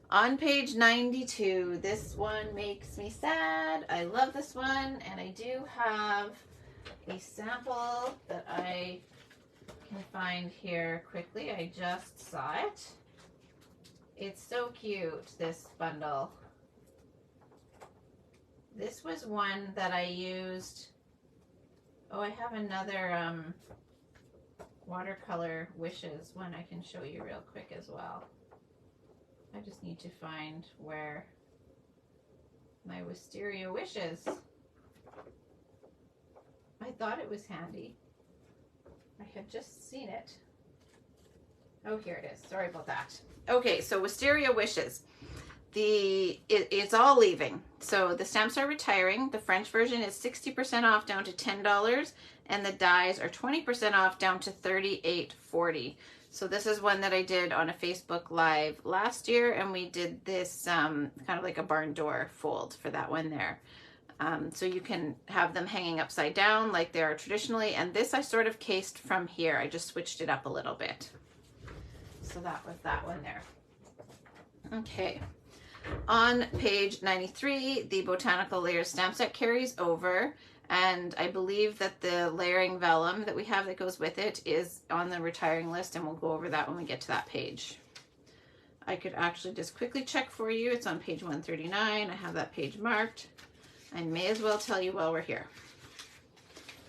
On page 92, this one makes me sad. I love this one, and I do have a sample that I can find here quickly. I just saw it. It's so cute, this bundle. This was one that I used. Oh, I have another watercolor wishes one I can show you real quick as well. I just need to find where my Wisteria Wishes. I thought it was handy. I had just seen it. Oh, here it is. Sorry about that. Okay, so Wisteria Wishes. It's all leaving. So the stamps are retiring. The French version is 60% off down to $10, and the dies are 20% off down to $38.40. So this is one that I did on a Facebook Live last year, and we did this kind of like a barn door fold for that one there. So you can have them hanging upside down like they are traditionally. And this I sort of cased from here. I just switched it up a little bit. So that was that one there. Okay. On page 93, the Botanical Layers stamp set carries over. And I believe that the layering vellum that we have that goes with it is on the retiring list, and we'll go over that when we get to that page. I could actually just quickly check for you. It's on page 139. I have that page marked. I may as well tell you while we're here.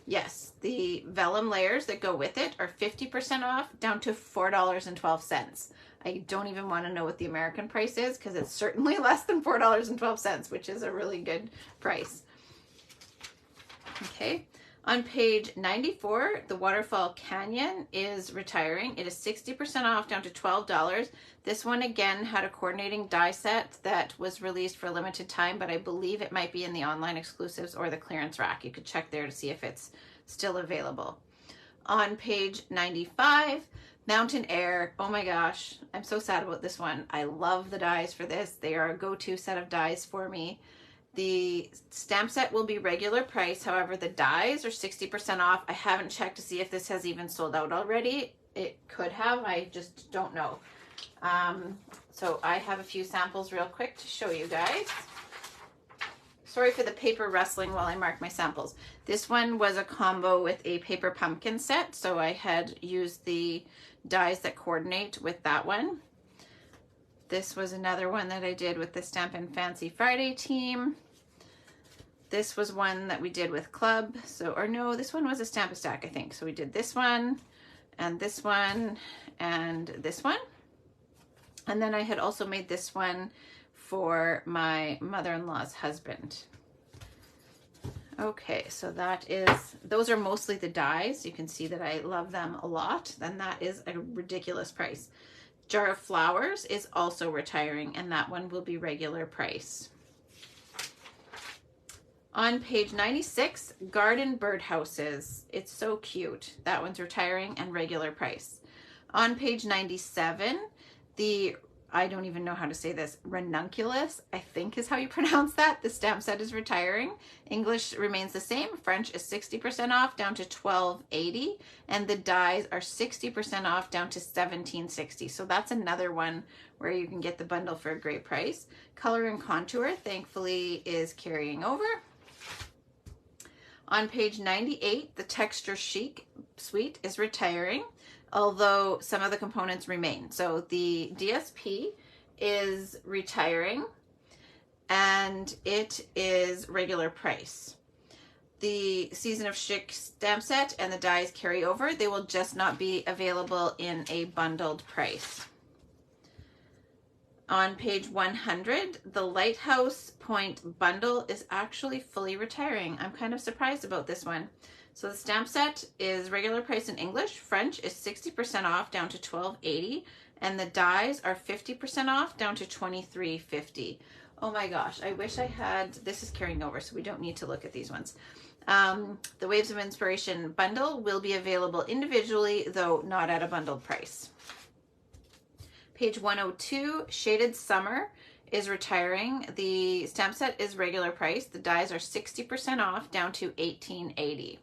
Yes, the vellum layers that go with it are 50% off, down to $4.12. I don't even want to know what the American price is, because it's certainly less than $4.12, which is a really good price. Okay, on page 94, the Waterfall Canyon is retiring. It is 60% off, down to $12. This one again had a coordinating die set that was released for a limited time, but I believe it might be in the online exclusives or the clearance rack. You could check there to see if it's still available. On page 95, Mountain Air. Oh my gosh, I'm so sad about this one. I love the dies for this. They are a go-to set of dies for me. The stamp set will be regular price. However, the dies are 60% off. I haven't checked to see if this has even sold out already. It could have. I just don't know. So I have a few samples real quick to show you guys. Sorry for the paper rustling while I mark my samples. This one was a combo with a paper pumpkin set. So I had used the dies that coordinate with that one. This was another one that I did with the Stampin' Fancy Friday team. This was one that we did with Club. So, or no, this one was a Stamp-A-Stack, I think. So we did this one and this one and this one. And then I had also made this one for my mother-in-law's husband. Okay, so that is, those are mostly the dies. You can see that I love them a lot. And that is a ridiculous price. Jar of Flowers is also retiring, and that one will be regular price. On page 96, Garden Birdhouses. It's so cute. That one's retiring and regular price. On page 97, the, I don't even know how to say this, ranunculus, I think is how you pronounce that. The stamp set is retiring. English remains the same. French is 60% off, down to $12.80, and the dies are 60% off, down to $17.60. So that's another one where you can get the bundle for a great price. Color and Contour, thankfully, is carrying over. On page 98, the Texture Chic suite is retiring, although some of the components remain. So the DSP is retiring, and it is regular price. The Season of Chic stamp set and the dies carry over. They will just not be available in a bundled price. On page 100, the Lighthouse Point bundle is actually fully retiring. I'm kind of surprised about this one. So the stamp set is regular price in English. French is 60% off, down to $12.80, and the dies are 50% off, down to $23.50. Oh my gosh, I wish I had, this is carrying over, so we don't need to look at these ones. The Waves of Inspiration bundle will be available individually, though not at a bundled price. Page 102, Shaded Summer is retiring. The stamp set is regular price. The dies are 60% off, down to $18.80.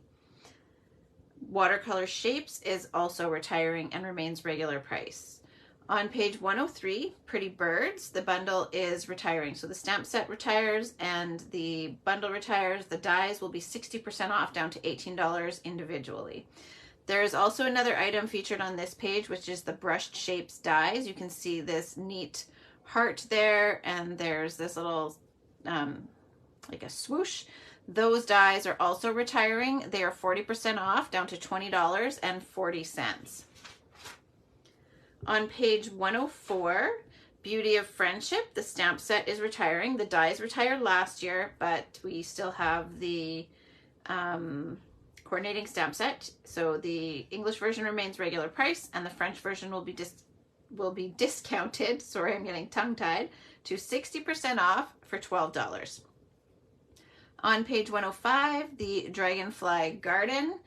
Watercolor Shapes is also retiring and remains regular price. On page 103, Pretty Birds, the bundle is retiring. So the stamp set retires and the bundle retires. The dies will be 60% off, down to $18 individually. There is also another item featured on this page, which is the Brushed Shapes dies. You can see this neat heart there, and there's this little, like a swoosh. Those dies are also retiring. They are 40% off, down to $20.40. On page 104, Beauty of Friendship, the stamp set is retiring. The dies retired last year, but we still have the coordinating stamp set. So the English version remains regular price, and the French version will be discounted, sorry, I'm getting tongue-tied, to 60% off for $12. On page 105, the Dragonfly Garden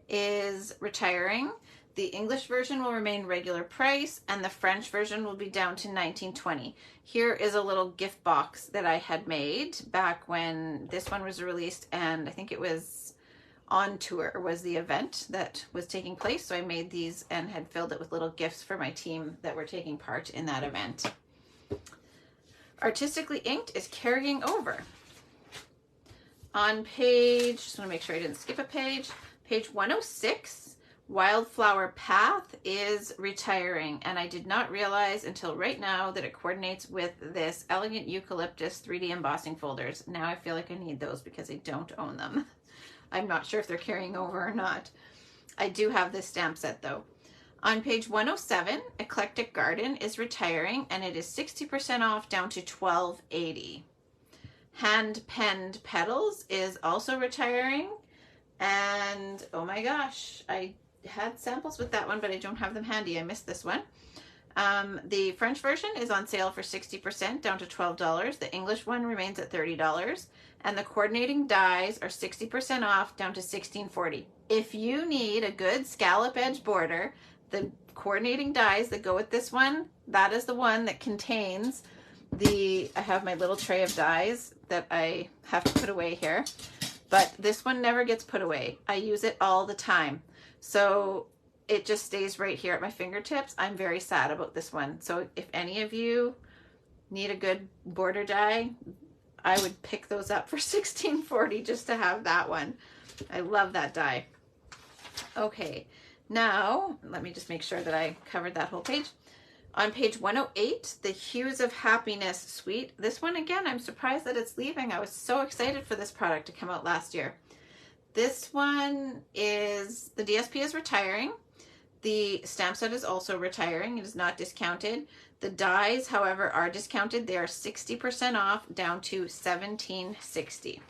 is retiring. The English version will remain regular price, and the French version will be down to $19.20. Here is a little gift box that I had made back when this one was released, and I think it was On Tour was the event that was taking place. So I made these and had filled it with little gifts for my team that were taking part in that event. Artistically Inked is carrying over. On page, just want to make sure I didn't skip a page, page 106, Wildflower Path is retiring, and I did not realize until right now that it coordinates with this Elegant Eucalyptus 3D embossing folders. Now I feel like I need those because I don't own them. I'm not sure if they're carrying over or not. I do have this stamp set though. On page 107, Eclectic Garden is retiring, and it is 60% off down to $12.80. Hand Penned Petals is also retiring, and oh my gosh, I had samples with that one, but I don't have them handy. I missed this one. The French version is on sale for 60% down to $12. The English one remains at $30, and the coordinating dies are 60% off down to $16.40. If you need a good scallop edge border, the coordinating dies that go with this one, that is the one that contains I have my little tray of dies that I have to put away here, but this one never gets put away. I use it all the time. So it just stays right here at my fingertips. I'm very sad about this one. So if any of you need a good border die, I would pick those up for $16.40 just to have that one. I love that die. Okay, now let me just make sure that I covered that whole page. On page 108, the Hues of Happiness Suite. This one, again, I'm surprised that it's leaving. I was so excited for this product to come out last year. This one is, the DSP is retiring. The stamp set is also retiring. It is not discounted. The dies, however, are discounted. They are 60% off down to $17.60.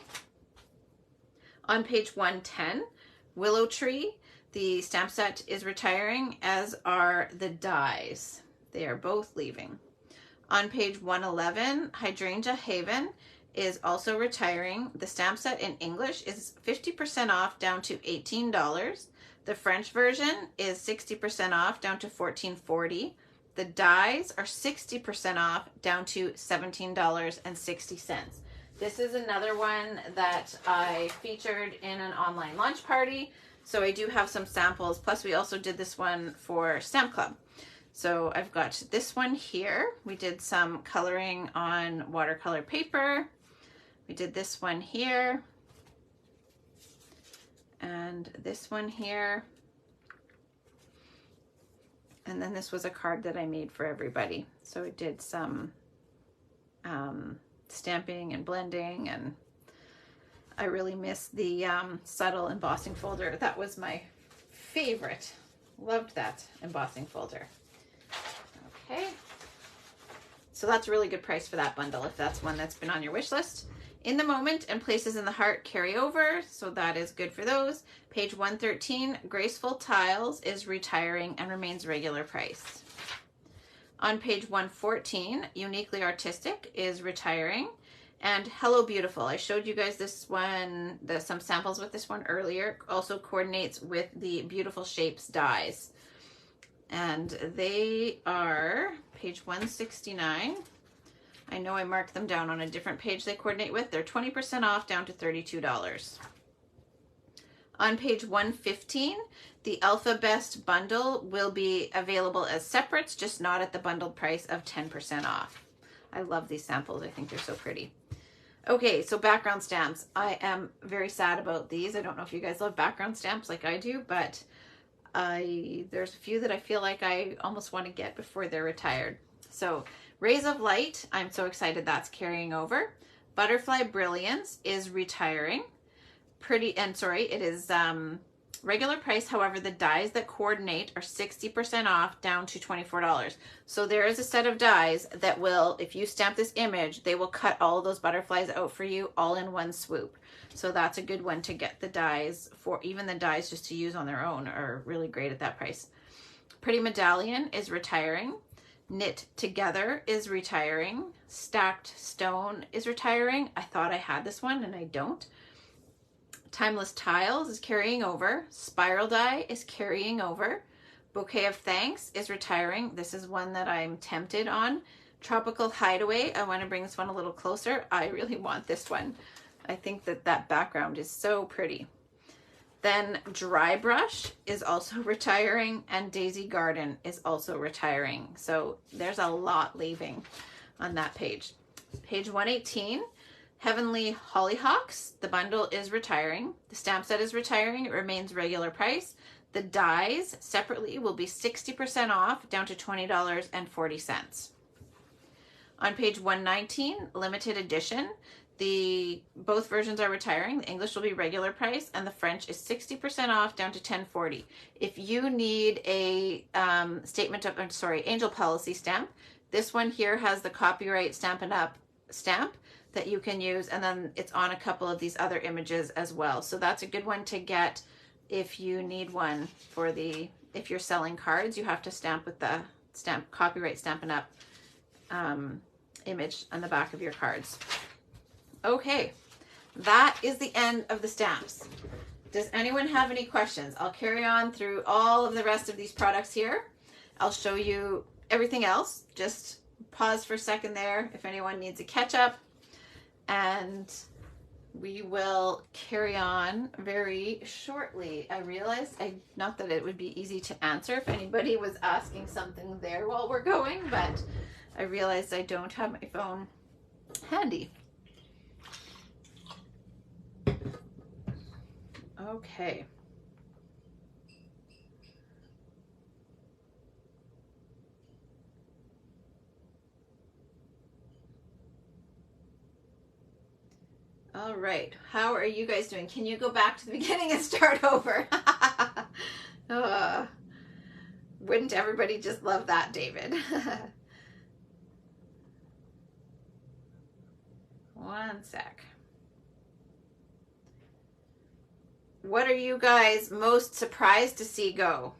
On page 110, Willow Tree. The stamp set is retiring, as are the dies. They are both leaving. On page 111, Hydrangea Haven is also retiring. The stamp set in English is 50% off down to $18. The French version is 60% off down to $14.40. The dies are 60% off down to $17.60. This is another one that I featured in an online launch party. So I do have some samples. Plus we also did this one for Stamp Club. So I've got this one here. We did some coloring on watercolor paper. We did this one here. And this one here. And then this was a card that I made for everybody. So I did some stamping and blending, and I really miss the subtle embossing folder. That was my favorite. Loved that embossing folder. Okay, so that's a really good price for that bundle if that's one that's been on your wish list. In the Moment and Places in the Heart carry over, so that is good for those. Page 113, Graceful Tiles is retiring and remains regular price. On page 114, Uniquely Artistic is retiring, and Hello Beautiful. I showed you guys this one, some samples with this one earlier. Also coordinates with the Beautiful Shapes dies. And they are page 169. I know I marked them down on a different page they coordinate with. They're 20% off down to $32. On page 115, the Alpha Best bundle will be available as separates, just not at the bundled price of 10% off. I love these samples. I think they're so pretty. Okay, so background stamps. I am very sad about these. I don't know if you guys love background stamps like I do, but there's a few that I feel like I almost want to get before they're retired. So Rays of Light, I'm so excited that's carrying over. Butterfly Brilliance is retiring. It is regular price. However, the dies that coordinate are 60% off down to $24. So there is a set of dies that will, if you stamp this image, they will cut all of those butterflies out for you all in one swoop. So that's a good one to get the dies for. Even the dies just to use on their own are really great at that price. Pretty Medallion is retiring. Knit Together is retiring. Stacked Stone is retiring. I thought I had this one and I don't. Timeless Tiles is carrying over. Spiral Die is carrying over. Bouquet of Thanks is retiring. This is one that I'm tempted on. Tropical Hideaway, I want to bring this one a little closer. I really want this one. I think that that background is so pretty. Then Dry Brush is also retiring, and Daisy Garden is also retiring. So there's a lot leaving on that page. Page 118, Heavenly Hollyhocks, the bundle is retiring. The stamp set is retiring. It remains regular price. The dies separately will be 60% off, down to $20.40. On page 119, limited edition, both versions are retiring. The English will be regular price, and the French is 60% off, down to $10.40. If you need a Angel Policy stamp, this one here has the copyright Stampin' Up stamp that you can use, and then it's on a couple of these other images as well. So that's a good one to get if you need one for if you're selling cards. You have to stamp with the copyright Stampin' Up image on the back of your cards. Okay, that is the end of the stamps. Does anyone have any questions? I'll carry on through all of the rest of these products here. I'll show you everything else. Just pause for a second there if anyone needs a catch up, and we will carry on very shortly. I realized, not that it would be easy to answer if anybody was asking something there while we're going, but I realized I don't have my phone handy. Okay. All right, how are you guys doing? Can you go back to the beginning and start over? Wouldn't everybody just love that, David? One sec. What are you guys most surprised to see go?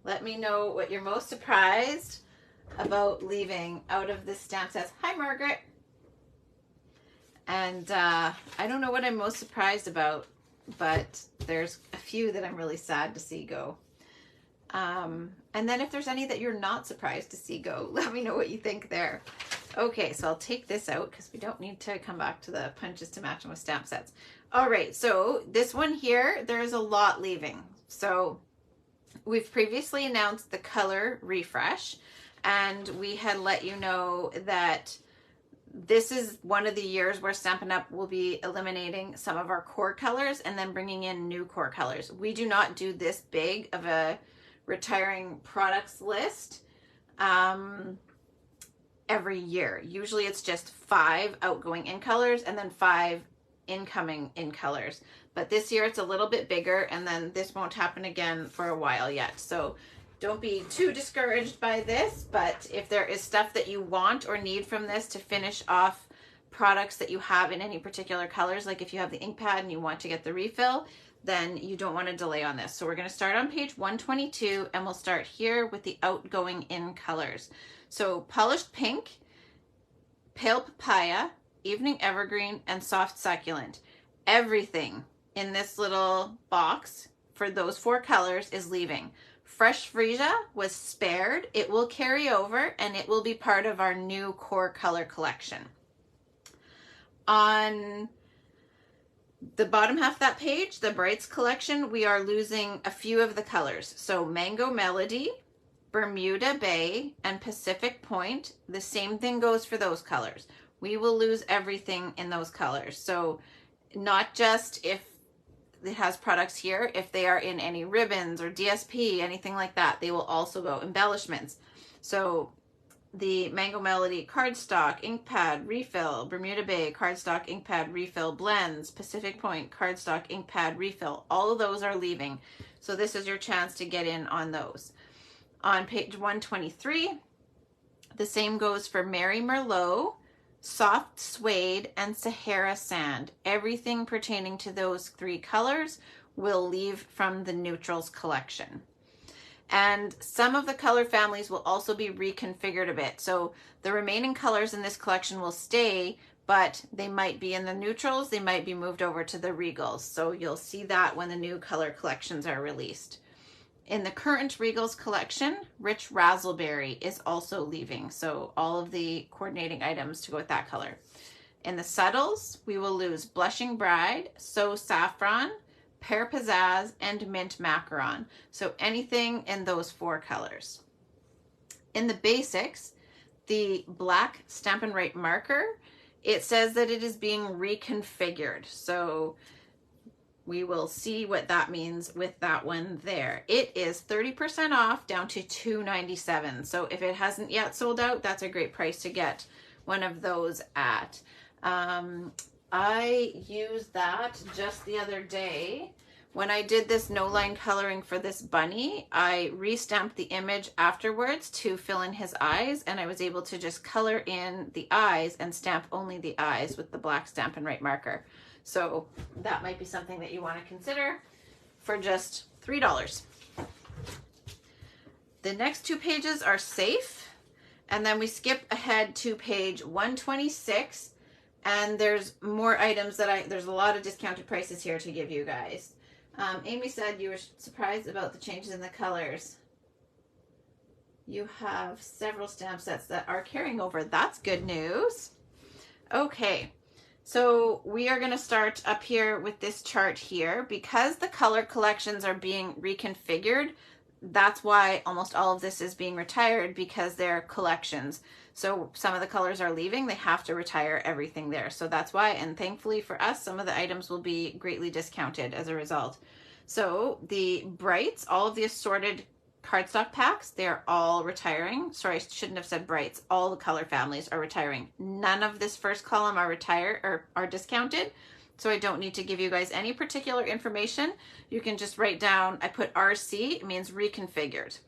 Let me know what you're most surprised about leaving out of this stamp set. Hi, Margaret. And I don't know what I'm most surprised about, but there's a few that I'm really sad to see go. And then if there's any that you're not surprised to see go, let me know what you think there. Okay, so I'll take this out because we don't need to come back to the punches to match them with stamp sets. All right, so this one here, there's a lot leaving. So we've previously announced the color refresh, and we had let you know that this is one of the years where Stampin' Up! Will be eliminating some of our core colors and then bringing in new core colors. We do not do this big of a retiring products list every year. Usually it's just 5 outgoing in colors and then 5 incoming in colors. But this year it's a little bit bigger, and then this won't happen again for a while yet. So don't be too discouraged by this, but if there is stuff that you want or need from this to finish off products that you have in any particular colors, like if you have the ink pad and you want to get the refill, then you don't want to delay on this. So we're going to start on page 122, and we'll start here with the outgoing in colors. So Polished Pink, Pale Papaya, Evening Evergreen, and Soft Succulent. Everything in this little box for those 4 colors is leaving. Fresh Freesia was spared. It will carry over, and it will be part of our new core color collection. On the bottom half of that page, the Brights collection, we are losing a few of the colors. So Mango Melody, Bermuda Bay, and Pacific Point. The same thing goes for those colors. We will lose everything in those colors. So not just if it has products here, if they are in any ribbons or DSP, anything like that, they will also go. Embellishments. So the Mango Melody cardstock, ink pad, refill, Bermuda Bay cardstock, ink pad, refill, blends, Pacific Point cardstock, ink pad, refill, all of those are leaving. So this is your chance to get in on those. On page 123, the same goes for Mary Merlot, Soft Suede, and Sahara Sand. Everything pertaining to those 3 colors will leave from the Neutrals collection. And some of the color families will also be reconfigured a bit. So the remaining colors in this collection will stay, but they might be in the neutrals, they might be moved over to the regals. So you'll see that when the new color collections are released. In the current Regals collection, Rich Razzleberry is also leaving. So all of the coordinating items to go with that color. In the subtles, we will lose Blushing Bride, So Saffron, Pear Pizzazz, and Mint Macaron. So anything in those 4 colors. In the basics, the black Stampin' Write marker, it says that it is being reconfigured. So we will see what that means with that one there. It is 30% off down to $2.97. So if it hasn't yet sold out, that's a great price to get one of those at. I used that just the other day. When I did this no line coloring for this bunny, I restamped the image afterwards to fill in his eyes, and I was able to just color in the eyes and stamp only the eyes with the black Stampin' Write marker. So that might be something that you want to consider for just $3. The next 2 pages are safe, and then we skip ahead to page 126, and there's more items that there's a lot of discounted prices here to give you guys. Amy said you were surprised about the changes in the colors. You have several stamp sets that are carrying over. That's good news. Okay, so we are going to start up here with this chart here. Because the color collections are being reconfigured, that's why almost all of this is being retired, because they're collections. So some of the colors are leaving, they have to retire everything there. So that's why, and thankfully for us, some of the items will be greatly discounted as a result. So the Brights, all of the assorted cardstock packs, they're all retiring. Sorry, I shouldn't have said Brights. All the color families are retiring. None of this first column are retired or are discounted. So I don't need to give you guys any particular information. You can just write down, I put RC, it means reconfigured.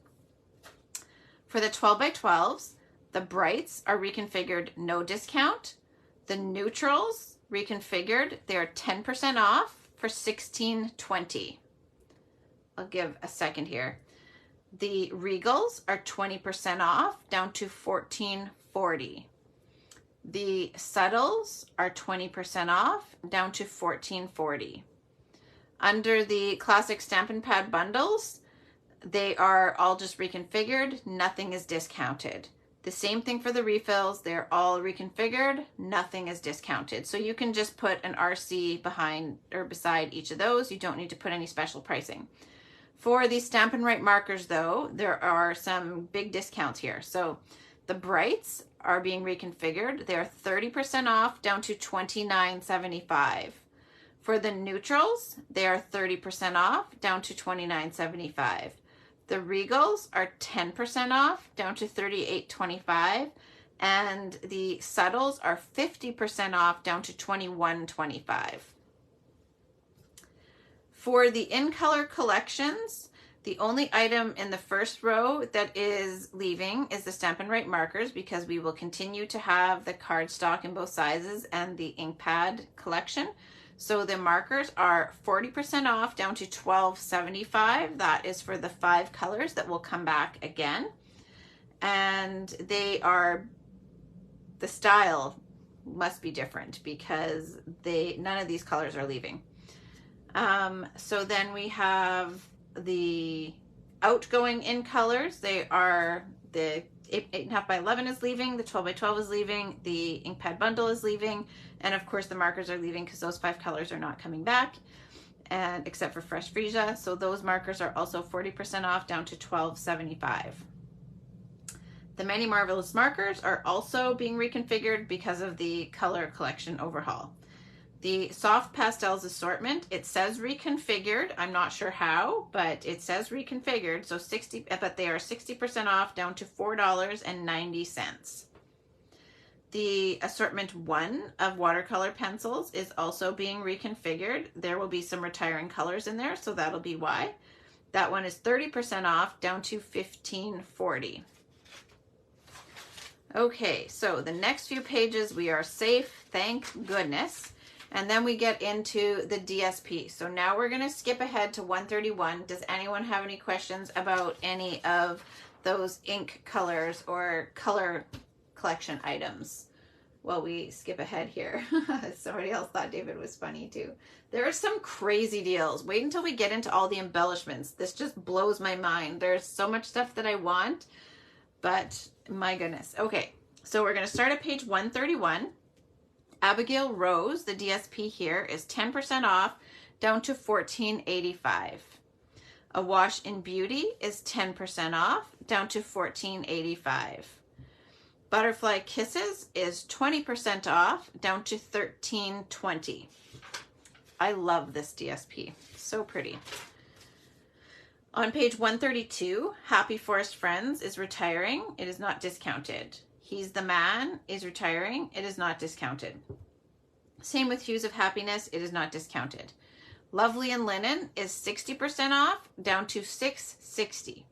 For the 12 by 12s, the Brights are reconfigured, no discount. The neutrals reconfigured, they're 10% off for $16.20. I'll give a second here. The Regals are 20% off, down to $14.40. The Subtles are 20% off, down to $14.40. Under the Classic Stampin' Pad bundles, they are all just reconfigured, nothing is discounted. The same thing for the refills, they're all reconfigured, nothing is discounted. So you can just put an RC behind or beside each of those. You don't need to put any special pricing. For the Stampin' Write markers though, there are some big discounts here. So the Brights are being reconfigured. They're 30% off, down to $29.75. For the neutrals, they are 30% off, down to $29.75. The Regals are 10% off, down to $38.25, and the Subtles are 50% off, down to $21.25. For the in-color collections, the only item in the first row that is leaving is the Stampin' Write markers, because we will continue to have the cardstock in both sizes and the ink pad collection. So the markers are 40% off, down to $12.75. That is for the 5 colors that will come back again. And they are, the style must be different because none of these colors are leaving. So then we have the outgoing in colors. They are the 8.5 by 11 is leaving, the 12 by 12 is leaving, the ink pad bundle is leaving, and of course the markers are leaving because those 5 colors are not coming back, and except for Fresh Freesia. So those markers are also 40% off, down to $12.75. The Many Marvelous markers are also being reconfigured because of the color collection overhaul. The Soft Pastels assortment, it says reconfigured. I'm not sure how, but it says reconfigured. So but they are 60% off, down to $4.90. The assortment 1 of watercolor pencils is also being reconfigured. There will be some retiring colors in there, so that'll be why. That one is 30% off, down to $15.40. Okay, so the next few pages we are safe, thank goodness. And then we get into the DSP. So now we're going to skip ahead to 131. Does anyone have any questions about any of those ink colors or color collection items? while we skip ahead here. Somebody else thought David was funny too. There are some crazy deals. Wait until we get into all the embellishments. This just blows my mind. There's so much stuff that I want, but my goodness. Okay, so we're going to start at page 131. Abigail Rose, the DSP here, is 10% off down to $14.85. A Wash in Beauty is 10% off down to $14.85. Butterfly Kisses is 20% off down to $13.20. I love this DSP. So pretty. On page 132, Happy Forest Friends is retiring. It is not discounted. He's the Man is retiring. It is not discounted. Same with Hues of Happiness. It is not discounted. Lovely and Linen is 60% off down to $6.60.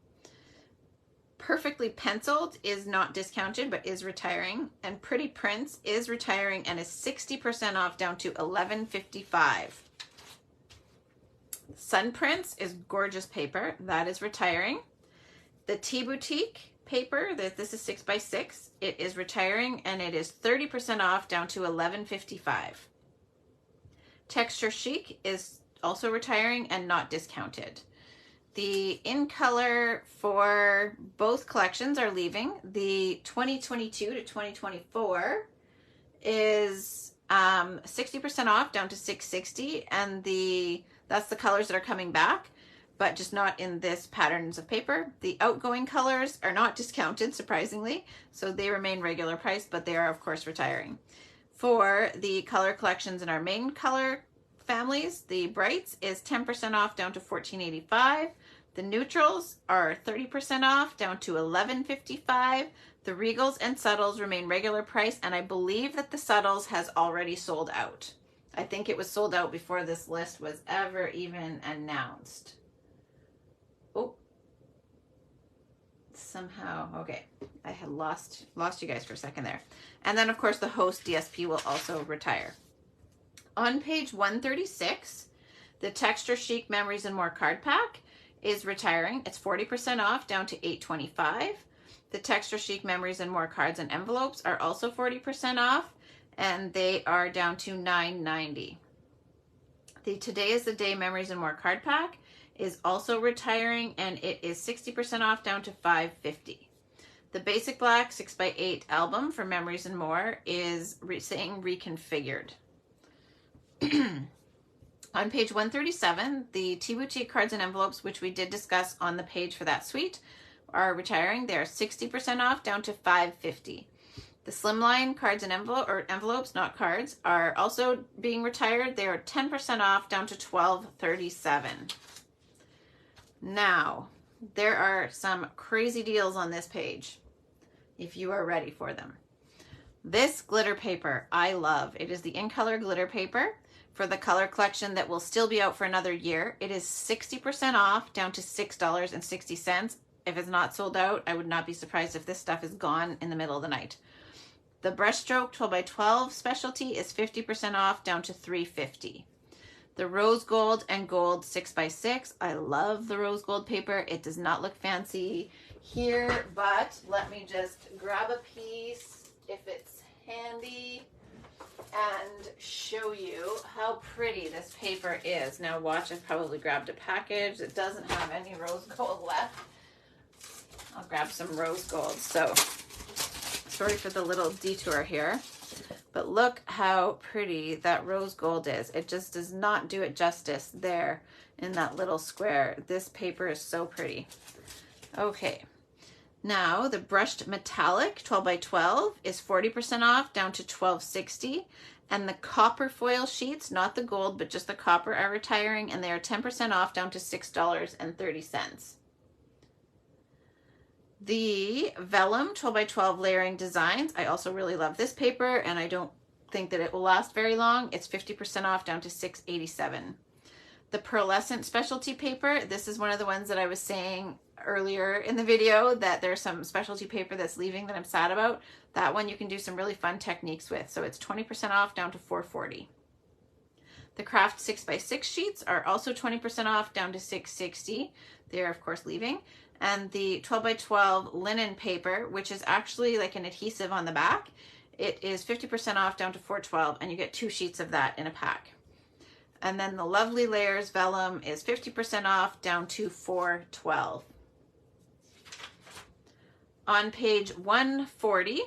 Perfectly Penciled is not discounted but is retiring. And Pretty Prince is retiring and is 60% off down to $11.55. Sun Prince is gorgeous paper. That is retiring. The Tea Boutique paper, this is 6x6. It is retiring and it is 30% off down to $11.55. Texture Chic is also retiring and not discounted. The in color for both collections are leaving. The 2022 to 2024 is 60% off down to $6.60, and that's the colors that are coming back, but just not in this patterns of paper. The outgoing colors are not discounted, surprisingly, so they remain regular price, but they are of course retiring. For the color collections in our main color families, the Brights is 10% off down to $14.85. The Neutrals are 30% off down to $11.55. The Regals and Subtles remain regular price, and I believe that the Subtles has already sold out. I think it was sold out before this list was ever even announced. Oh, somehow, okay. I had lost you guys for a second there. And then of course the Host DSP will also retire. On page 136, the Texture Chic Memories and More card pack is retiring. It's 40% off down to $8.25. The Texture Chic Memories and More cards and envelopes are also 40% off, and they are down to $9.90. The Today is the Day Memories and More card pack is also retiring, and it is 60% off down to $5.50. The Basic Black 6x8 album for Memories and More is saying reconfigured. On page 137, the Tea Boutique cards and envelopes, which we did discuss on the page for that suite, are retiring. They are 60% off down to $5.50. The Slimline cards and envelopes, not cards, are also being retired. They are 10% off down to $12.37. Now, there are some crazy deals on this page, if you are ready for them. This glitter paper, I love. It is the In Color glitter paper for the color collection that will still be out for another year. It is 60% off down to $6.60. If it's not sold out, I would not be surprised if this stuff is gone in the middle of the night. The Brushstroke 12x12 specialty is 50% off down to $3.50. The Rose Gold and Gold 6x6. I love the rose gold paper. It does not look fancy here, but let me just grab a piece if it's handy and show you how pretty this paper is. Now watch, I've probably grabbed a package that doesn't have any rose gold left. I'll grab some rose gold. So sorry for the little detour here, but look how pretty that rose gold is. It just does not do it justice there in that little square. This paper is so pretty. Okay. Now, the Brushed Metallic 12x12 is 40% off down to $12.60. And the copper foil sheets, not the gold, but just the copper, are retiring, and they are 10% off down to $6.30. The Vellum 12x12 layering designs, I also really love this paper, and I don't think that it will last very long. It's 50% off down to $6.87. The Pearlescent specialty paper, this is one of the ones that I was saying earlier in the video that there's some specialty paper that's leaving that I'm sad about. That one you can do some really fun techniques with. So it's 20% off down to $4.40. The Craft 6x6 sheets are also 20% off down to $6.60. They're of course leaving. And the 12x12 linen paper, which is actually like an adhesive on the back, It is 50% off down to $4.12, and you get 2 sheets of that in a pack. And then the Lovely Layers Vellum is 50% off down to $4.12. On page 140,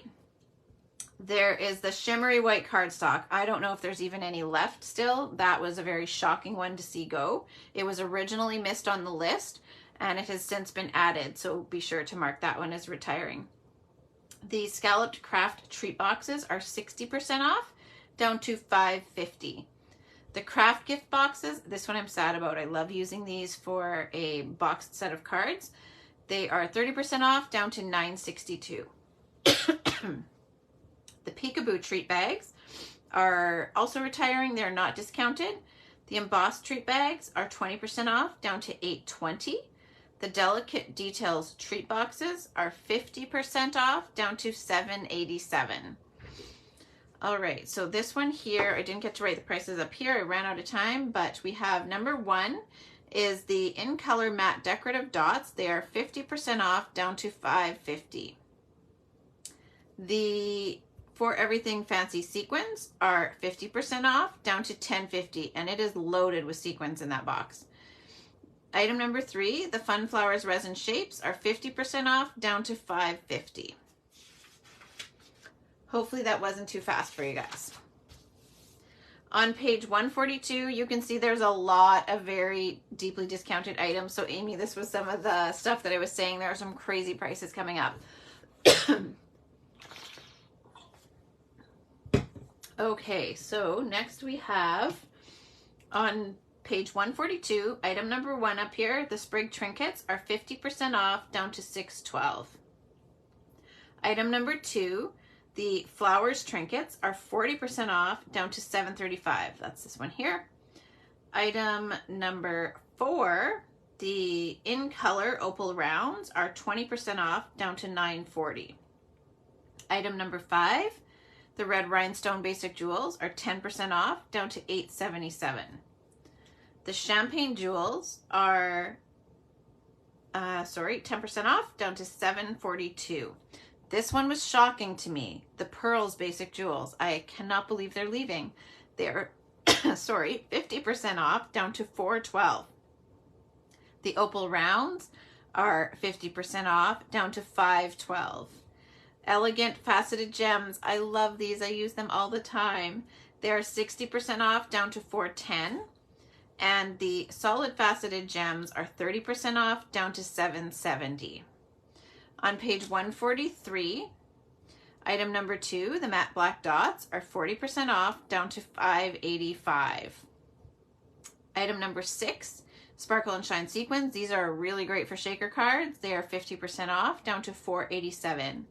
there is the shimmery white cardstock. I don't know if there's even any left still. That was a very shocking one to see go. It was originally missed on the list, and it has since been added, so be sure to mark that one as retiring. The Scalloped Craft Treat Boxes are 60% off, down to $5.50. The craft gift boxes, this one I'm sad about. I love using these for a boxed set of cards. They are 30% off, down to $9.62. The Peekaboo treat bags are also retiring. They're not discounted. The embossed treat bags are 20% off, down to $8.20. The Delicate Details treat boxes are 50% off, down to $7.87. All right, so this one here, I didn't get to write the prices up here. I ran out of time, but we have number 1 is the In Color Matte Decorative Dots. They are 50% off, down to $5.50. The For Everything Fancy Sequins are 50% off, down to $10.50, and it is loaded with sequins in that box. Item number 3, the Fun Flowers Resin Shapes are 50% off, down to $5.50. Hopefully that wasn't too fast for you guys. On page 142, you can see there's a lot of very deeply discounted items. So Amy, this was some of the stuff that I was saying. There are some crazy prices coming up. Okay, so next we have on page 142, item number 1 up here, the Sprig Trinkets are 50% off, down to $6.12. Item number 2, the Flowers Trinkets are 40% off, down to $7.35. That's this one here. Item number 4, the In Color Opal Rounds are 20% off, down to $9.40. Item number 5, the Red Rhinestone Basic Jewels are 10% off, down to $8.77. The Champagne Jewels are 10% off, down to $7.42. This one was shocking to me. The Pearls Basic Jewels. I cannot believe they're leaving. They're 50% off, down to $4.12. The Opal Rounds are 50% off, down to $5.12. Elegant Faceted Gems. I love these. I use them all the time. They're 60% off, down to $4.10. And the Solid Faceted Gems are 30% off, down to $7.70. On page 143, item number 2, the Matte Black Dots are 40% off, down to $5.85. Item number 6, Sparkle and Shine Sequins. These are really great for shaker cards. They are 50% off, down to $4.87.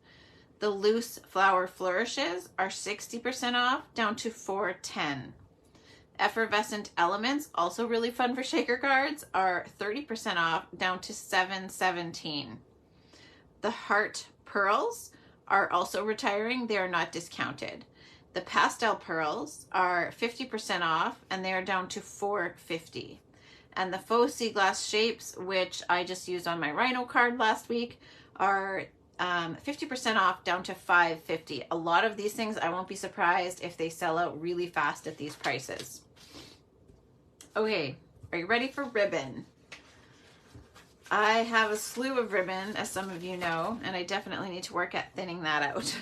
The Loose Flower Flourishes are 60% off, down to $4.10. Effervescent Elements, also really fun for shaker cards, are 30% off, down to $7.17. The Heart Pearls are also retiring. They are not discounted. The Pastel Pearls are 50% off, and they are down to $4.50. And the Faux Sea Glass Shapes, which I just used on my Rhino card last week, are 50% off, down to $5.50. A lot of these things, I won't be surprised if they sell out really fast at these prices. Okay, are you ready for ribbon? I have a slew of ribbon, as some of you know, and I definitely need to work at thinning that out.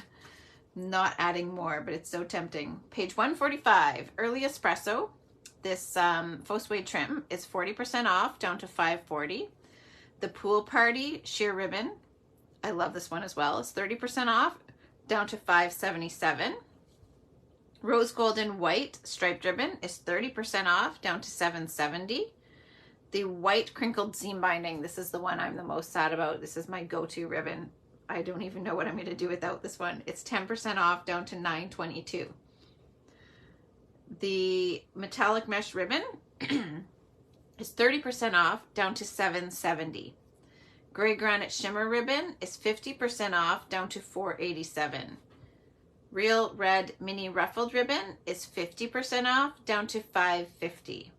Not adding more, but it's so tempting. Page 145, Early Espresso. This faux suede trim is 40% off, down to $5.40. The Pool Party sheer ribbon, I love this one as well, it's 30% off, down to $5.77. Rose Gold and White striped ribbon is 30% off, down to $7.70. The White Crinkled Seam Binding, this is the one I'm the most sad about. This is my go-to ribbon. I don't even know what I'm going to do without this one. It's 10% off, down to $9.22. The Metallic Mesh ribbon is 30% off, down to $7.70. Gray Granite Shimmer ribbon is 50% off, down to $4.87. Real Red Mini Ruffled ribbon is 50% off, down to $5.50.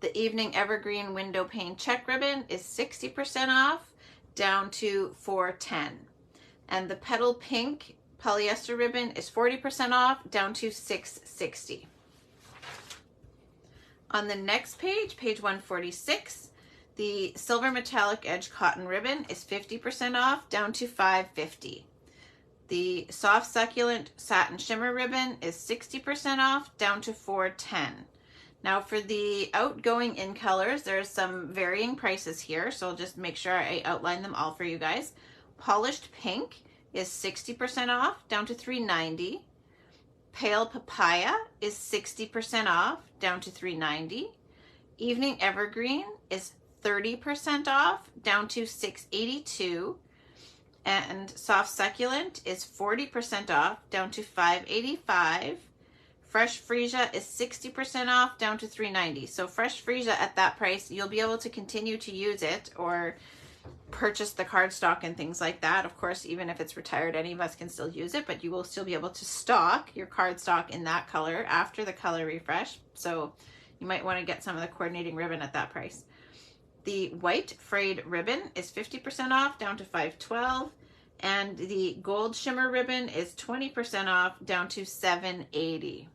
The Evening Evergreen Window Pane Check ribbon is 60% off, down to $4.10. And the Petal Pink polyester ribbon is 40% off, down to $6.60. On the next page, page 146, the silver metallic edge cotton ribbon is 50% off, down to $5.50. The soft succulent satin shimmer ribbon is 60% off, down to $4.10. Now for the outgoing in colors, there's some varying prices here, so I'll just make sure I outline them all for you guys. Polished pink is 60% off, down to $3.90. Pale papaya is 60% off, down to $3.90. Evening evergreen is 30% off, down to $6.82. And soft succulent is 40% off, down to $5.85. Fresh freesia is 60% off, down to $3.90. So fresh freesia at that price, you'll be able to continue to use it or purchase the cardstock and things like that. Of course, even if it's retired, any of us can still use it, but you will still be able to stock your cardstock in that color after the color refresh. So you might want to get some of the coordinating ribbon at that price. The white frayed ribbon is 50% off, down to $5.12. And the gold shimmer ribbon is 20% off, down to $7.80.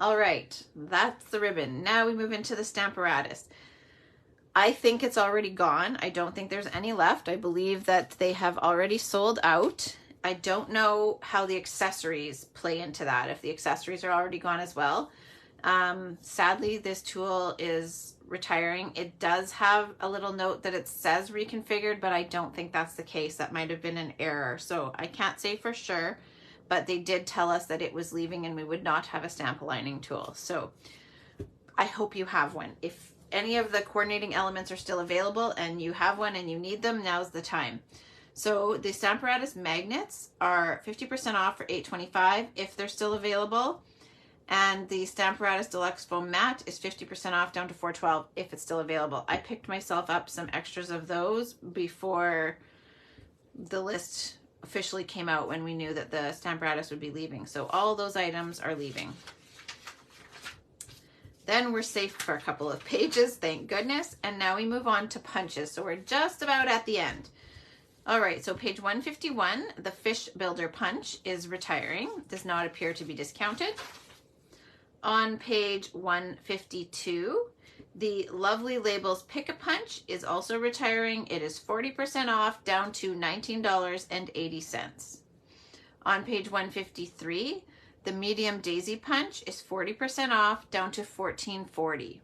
All right, that's the ribbon. Now we move into the Stamparatus. I think it's already gone. I don't think there's any left. I believe that they have already sold out. I don't know how the accessories play into that, if the accessories are already gone as well. Sadly, this tool is retiring. It does have a little note that it says reconfigured, but I don't think that's the case. That might have been an error. So I can't say for sure, but they did tell us that it was leaving and we would not have a stamp aligning tool. So I hope you have one. If any of the coordinating elements are still available and you have one and you need them, now's the time. So the Stamparatus magnets are 50% off for $8.25 if they're still available. And the Stamparatus Deluxe Foam Matte is 50% off, down to $4.12 if it's still available. I picked myself up some extras of those before the list officially came out, when we knew that the Stamparatus would be leaving. So all those items are leaving. Then we're safe for a couple of pages, thank goodness. And now we move on to punches. So we're just about at the end. All right, so page 151, the Fish Builder Punch is retiring. Does not appear to be discounted. On page 152, the Lovely Labels Pick-a-Punch is also retiring. It is 40% off, down to $19.80. On page 153, the Medium Daisy Punch is 40% off, down to $14.40.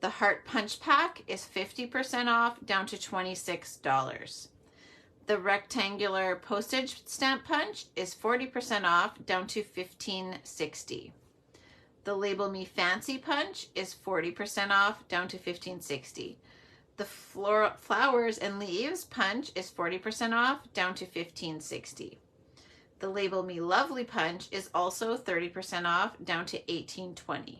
The Heart Punch Pack is 50% off, down to $26. The Rectangular Postage Stamp Punch is 40% off, down to $15.60. The Label Me Fancy Punch is 40% off, down to $15.60. The Flowers and Leaves Punch is 40% off, down to $15.60. The Label Me Lovely Punch is also 30% off, down to $18.20.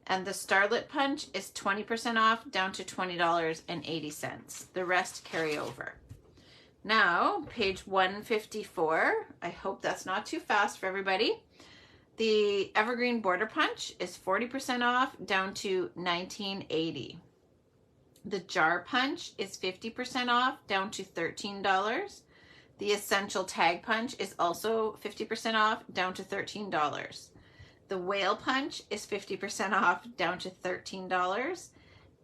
And the Starlit Punch is 20% off, down to $20.80. The rest carry over. Now, page 154. I hope that's not too fast for everybody. The Evergreen Border Punch is 40% off, down to $19.80. The Jar Punch is 50% off, down to $13. The Essential Tag Punch is also 50% off, down to $13. The Whale Punch is 50% off, down to $13.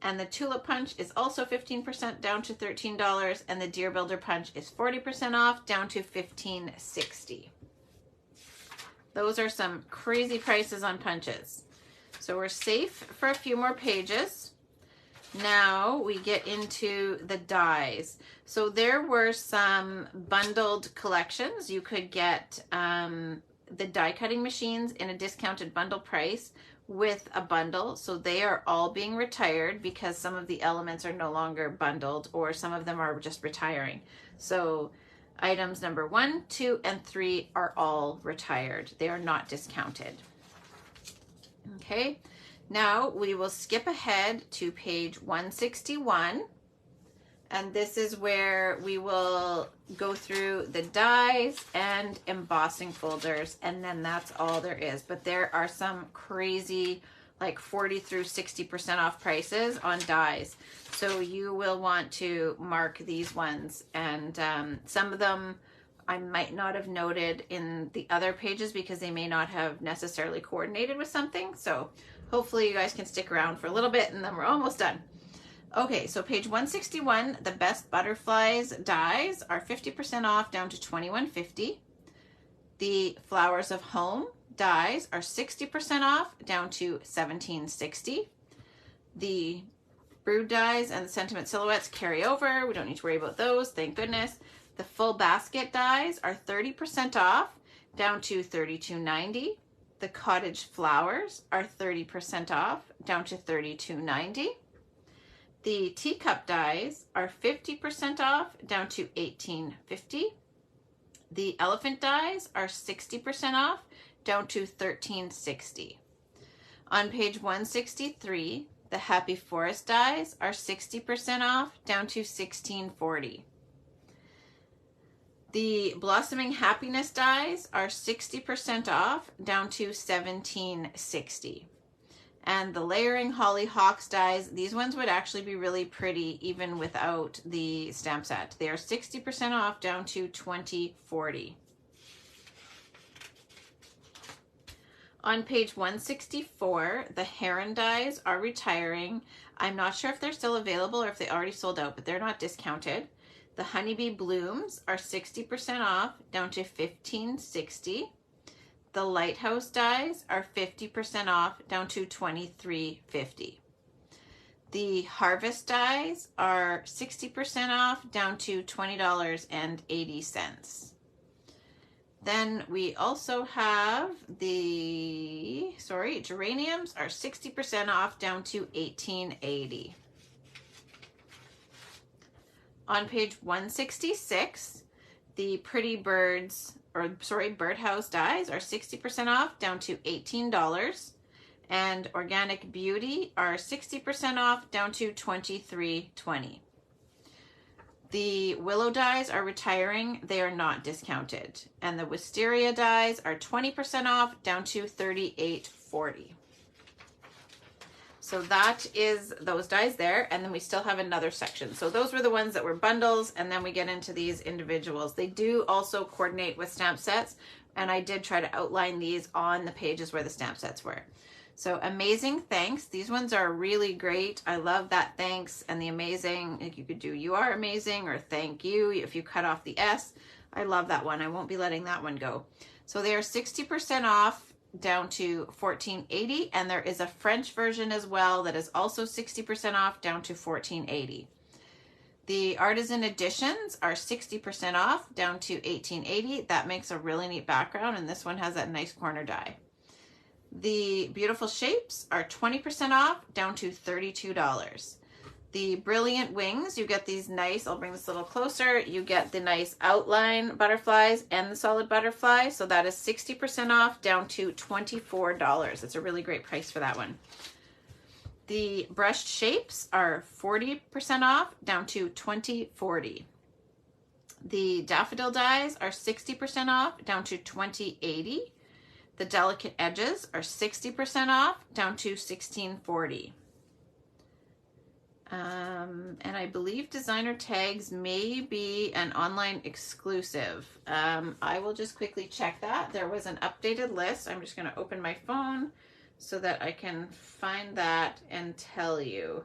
And the Tulip Punch is also 15% down to $13. And the Deer Builder Punch is 40% off, down to $15.60. Those are some crazy prices on punches. So we're safe for a few more pages. Now we get into the dies. So there were some bundled collections. You could get the die cutting machines in a discounted bundle price with a bundle. So they are all being retired because some of the elements are no longer bundled, or some of them are just retiring. So items number 1, 2, and 3 are all retired. They are not discounted. Okay, now we will skip ahead to page 161. And this is where we will go through the dies and embossing folders, and then that's all there is. But there are some crazy, like 40 through 60% off prices on dies. So you will want to mark these ones, and some of them I might not have noted in the other pages because they may not have necessarily coordinated with something. So hopefully you guys can stick around for a little bit and then we're almost done. Okay, so page 161, the best butterflies dies are 50% off down to $21.50. The Flowers of Home dies are 60% off down to $17.60. The Brood dies and the Sentiment Silhouettes carry over. We don't need to worry about those, thank goodness. The Full Basket dies are 30% off down to $32.90. The Cottage Flowers are 30% off down to $32.90. The Teacup dies are 50% off down to $18.50. The Elephant dies are 60% off down to $13.60. On page 163, the Happy Forest dies are 60% off down to $16.40. The Blossoming Happiness dies are 60% off down to $17.60. And the Layering Hollyhocks dies, these ones would actually be really pretty even without the stamp set. They are 60% off down to $20.40. On page 164, the Heron dies are retiring. I'm not sure if they're still available or if they already sold out, but they're not discounted. The Honeybee Blooms are 60% off down to $15.60. The Lighthouse dies are 50% off down to $23.50. The Harvest dies are 60% off down to $20.80. Then we also have the, geraniums are 60% off down to $18.80. On page 166, the Pretty Birds, Birdhouse dies are 60% off down to $18. And Organic Beauty are 60% off down to $23.20. The Willow dies are retiring. They are not discounted. And the Wisteria dies are 20% off down to $38.40. So that is those dies there. And then we still have another section. So those were the ones that were bundles. And then we get into these individuals. They do also coordinate with stamp sets. And I did try to outline these on the pages where the stamp sets were. So Amazing Thanks. These ones are really great. I love that thanks and the amazing. Like you could do you are amazing or thank you if you cut off the S. I love that one. I won't be letting that one go. So they are 60% off down to $14.80. And there is a French version as well that is also 60% off down to $14.80. The Artisan Editions are 60% off down to $18.80. That makes a really neat background. And this one has that nice corner die. The Beautiful Shapes are 20% off down to $32. The Brilliant Wings, you get these nice, I'll bring this a little closer, you get the nice outline butterflies and the solid butterfly. So that is 60% off down to $24. It's a really great price for that one. The Brushed Shapes are 40% off down to $20.40. The Daffodil Dies are 60% off down to $20.80. The Delicate Edges are 60% off down to $16.40. And I believe Designer Tags may be an online exclusive. I will just quickly check that. There was an updated list. I'm just going to open my phone so that I can find that and tell you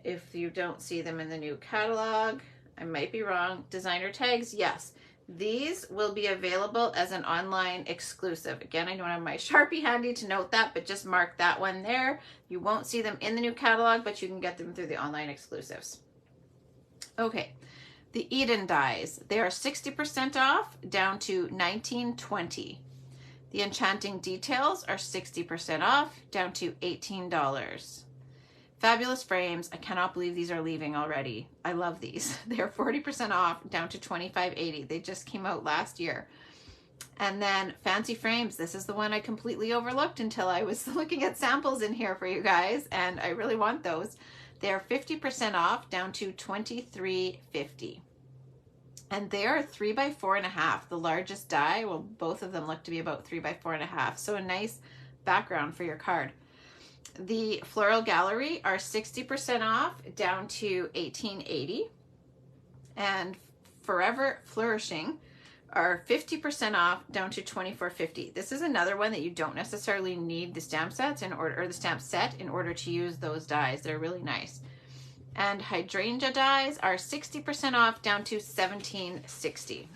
if you don't see them in the new catalog. I might be wrong. Designer Tags, yes. These will be available as an online exclusive. Again, I don't have my Sharpie handy to note that, but just mark that one there. You won't see them in the new catalog, but you can get them through the online exclusives. Okay, the Eden Dies. They are 60% off down to $19.20. The Enchanting Details are 60% off down to $18. Fabulous Frames, I cannot believe these are leaving already. I love these. They're 40% off down to $25.80. They just came out last year. And then Fancy Frames, this is the one I completely overlooked until I was looking at samples in here for you guys, and I really want those. They're 50% off down to $23.50. And they are 3 by 4.5, the largest die. Well, both of them look to be about 3 by 4.5. So a nice background for your card. The Floral Gallery are 60% off down to $18.80. And Forever Flourishing are 50% off down to $24.50. This is another one that you don't necessarily need the stamp sets in order, or the stamp set in order to use those dies. They're really nice. And hydrangea dies are 60% off down to $17.60.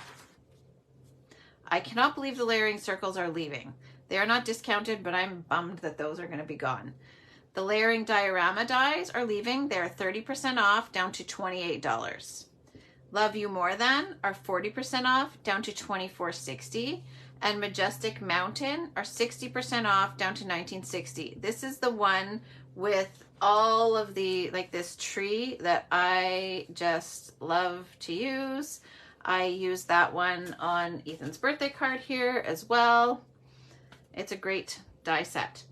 I cannot believe the layering circles are leaving. They are not discounted, but I'm bummed that those are going to be gone. The layering diorama dies are leaving. They're 30% off down to $28. Love You More Than are 40% off down to $24.60. And Majestic Mountain are 60% off down to $19.60. This is the one with all of the, like this tree that I just love to use. I use that one on Ethan's birthday card here as well. It's a great die set.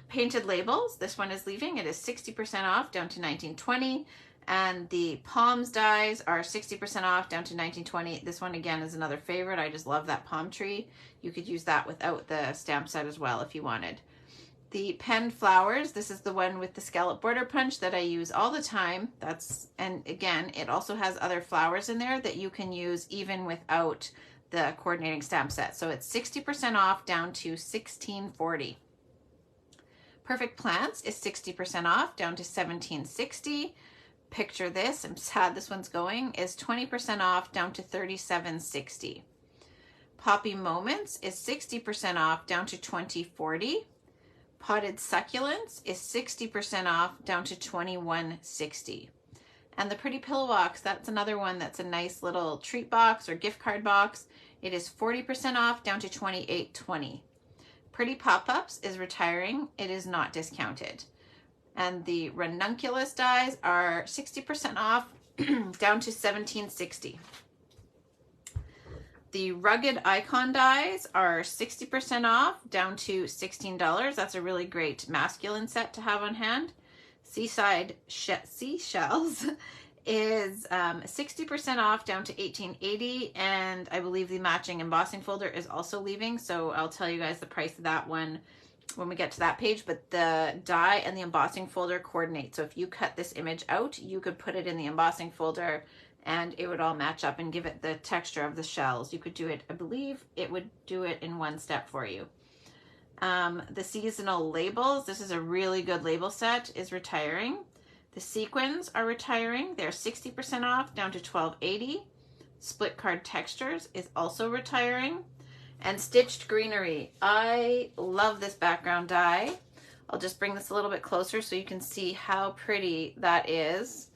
Painted Labels, this one is leaving. It is 60% off down to $19.20. And the Palms dies are 60% off down to $19.20. This one again is another favorite. I just love that palm tree. You could use that without the stamp set as well if you wanted. The Pen Flowers, this is the one with the scallop border punch that I use all the time. And again, it also has other flowers in there that you can use even without the coordinating stamp set. So it's 60% off down to $16.40. Perfect Plants is 60% off down to $17.60. Picture This, I'm sad this one's going, is 20% off down to $37.60. Poppy Moments is 60% off down to $20.40. Potted Succulents is 60% off down to $21.60. And the Pretty Pillow Box, that's another one that's a nice little treat box or gift card box. It is 40% off down to $28.20. Pretty Pop-Ups is retiring. It is not discounted. And the Ranunculus dies are 60% off down to $17.60. The Rugged Icon dies are 60% off down to $16. That's a really great masculine set to have on hand. Seaside Seashells is 60% off down to $18.80, and I believe the matching embossing folder is also leaving, so I'll tell you guys the price of that one when we get to that page. But the die and the embossing folder coordinate, so if you cut this image out, you could put it in the embossing folder and it would all match up and give it the texture of the shells. You could do it, I believe it would do it in one step for you. The Seasonal Labels, this is a really good label set, is retiring. The Sequins are retiring. They're 60% off down to $12.80. Split Card Textures is also retiring. And Stitched Greenery. I love this background die. I'll just bring this a little bit closer so you can see how pretty that is.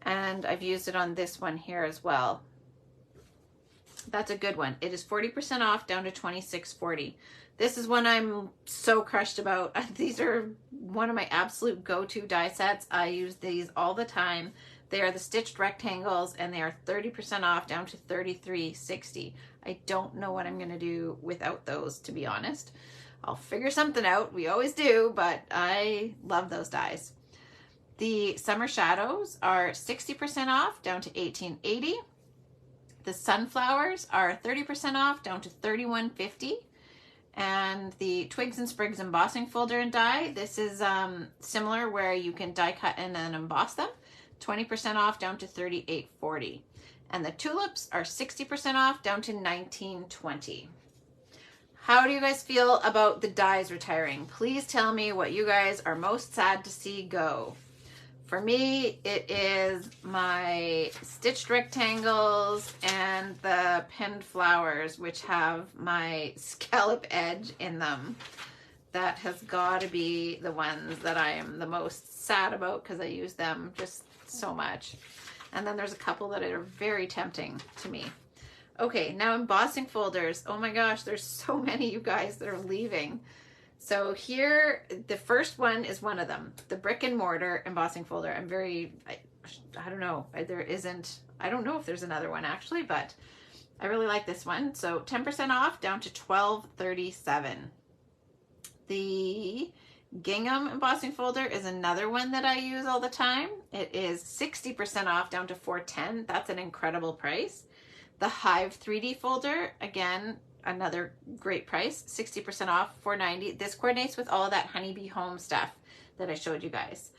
And I've used it on this one here as well. That's a good one. It is 40% off down to $26.40. This is one I'm so crushed about. These are one of my absolute go-to die sets. I use these all the time. They are the stitched rectangles and they are 30% off down to $33.60. I don't know what I'm going to do without those, to be honest. I'll figure something out. We always do, but I love those dies. The Summer Shadows are 60% off down to $18.80. The Sunflowers are 30% off down to $31.50. And the Twigs and Sprigs embossing folder and die, this is similar where you can die cut and then emboss them. 20% off down to $38.40. And the Tulips are 60% off down to $19.20. How do you guys feel about the dies retiring? Please tell me what you guys are most sad to see go. For me, it is my stitched rectangles and the pinned flowers, which have my scallop edge in them. That has got to be the ones that I am the most sad about because I use them just so much. And then there's a couple that are very tempting to me. Okay, now embossing folders. Oh my gosh, there's so many, you guys, that are leaving. So here, the first one is one of them, the Brick and Mortar embossing folder. I don't know, I don't know if there's another one actually, but I really like this one. So 10% off down to $12.37. The Gingham embossing folder is another one that I use all the time. It is 60% off down to $4.10. That's an incredible price. The Hive 3D folder, again, another great price, 60% off, $4.90. This coordinates with all of that Honeybee Home stuff that I showed you guys.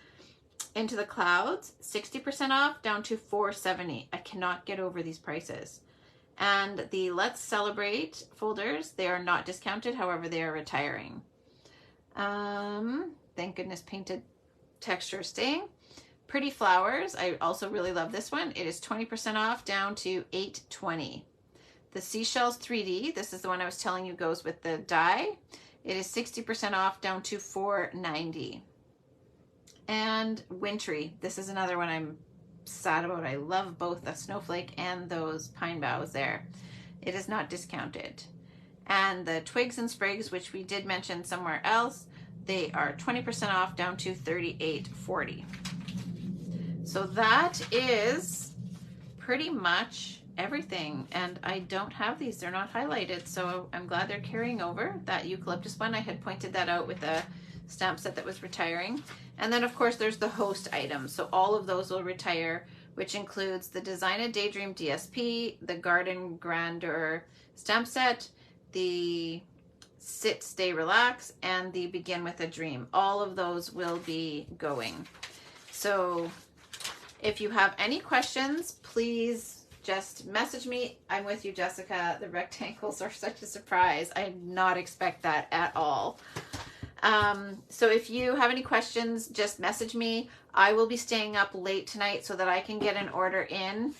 Into the Clouds, 60% off down to $4.70. I cannot get over these prices. And the Let's Celebrate folders, they are not discounted. However, they are retiring. Thank goodness Painted Texture is staying. Pretty Flowers, I also really love this one. It is 20% off down to $8.20. The Seashells 3D, this is the one I was telling you goes with the die. It is 60% off down to $4.90. And Wintry, this is another one I'm sad about. I love both the snowflake and those pine boughs there. It is not discounted. And the Twigs and Sprigs, which we did mention somewhere else, they are 20% off down to $38.40. So that is pretty much everything. And I don't have these, they're not highlighted, so I'm glad they're carrying over. That eucalyptus one, I had pointed that out with the stamp set that was retiring. And then of course there's the host items. So all of those will retire, which includes the Design a Daydream DSP, the Garden Grandeur stamp set, the Sit, Stay, Relax, and the Begin with a Dream. All of those will be going. So if you have any questions, please just message me. I'm with you, Jessica. The rectangles are such a surprise. I did not expect that at all. So if you have any questions, just message me. I will be staying up late tonight so that I can get an order in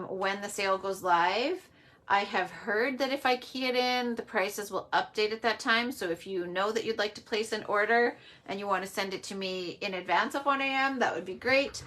when the sale goes live. I have heard that if I key it in, the prices will update at that time. So if you know that you'd like to place an order and you want to send it to me in advance of 1 a.m., that would be great.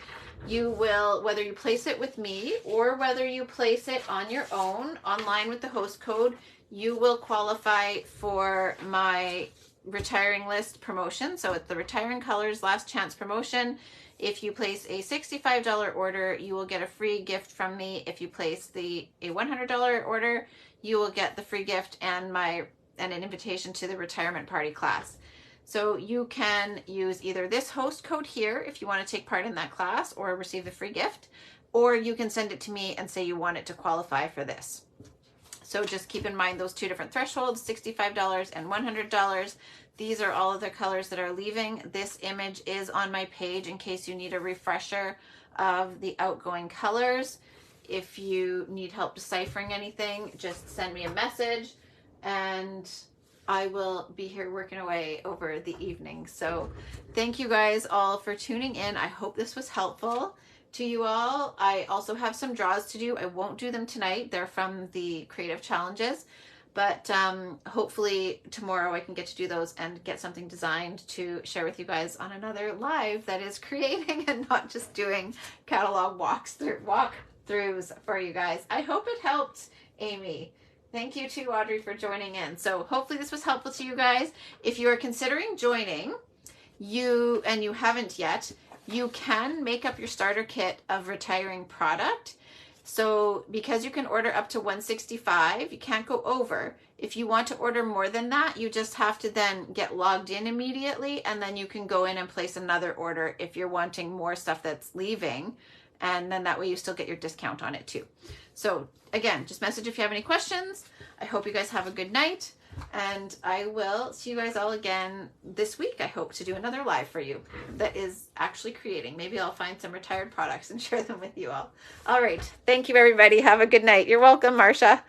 You will, whether you place it with me or whether you place it on your own online with the host code, you will qualify for my retiring list promotion. So it's the Retiring Colors Last Chance promotion. If you place a $65 order, you will get a free gift from me. If you place a $100 order, you will get the free gift and an invitation to the retirement party class. So you can use either this host code here if you want to take part in that class or receive the free gift, or you can send it to me and say you want it to qualify for this. So just keep in mind those two different thresholds, $65 and $100. These are all of the colors that are leaving. This image is on my page in case you need a refresher of the outgoing colors. If you need help deciphering anything, just send me a message and I will be here working away over the evening. So thank you guys all for tuning in. I hope this was helpful to you all. I also have some draws to do. I won't do them tonight. They're from the creative challenges, but hopefully tomorrow I can get to do those and get something designed to share with you guys on another live that is creating and not just doing catalog walkthroughs for you guys. I hope it helped, Amy. Thank you to Audrey for joining in. So hopefully this was helpful to you guys. If you are considering joining, and you haven't yet, you can make up your starter kit of retiring product. So because you can order up to $165, you can't go over. If you want to order more than that, you just have to then get logged in immediately, and then you can go in and place another order if you're wanting more stuff that's leaving, and then that way you still get your discount on it too. So again, just message if you have any questions. I hope you guys have a good night, and I will see you guys all again this week. I hope to do another live for you that is actually creating. Maybe I'll find some retired products and share them with you all. All right. Thank you, everybody. Have a good night. You're welcome, Marsha.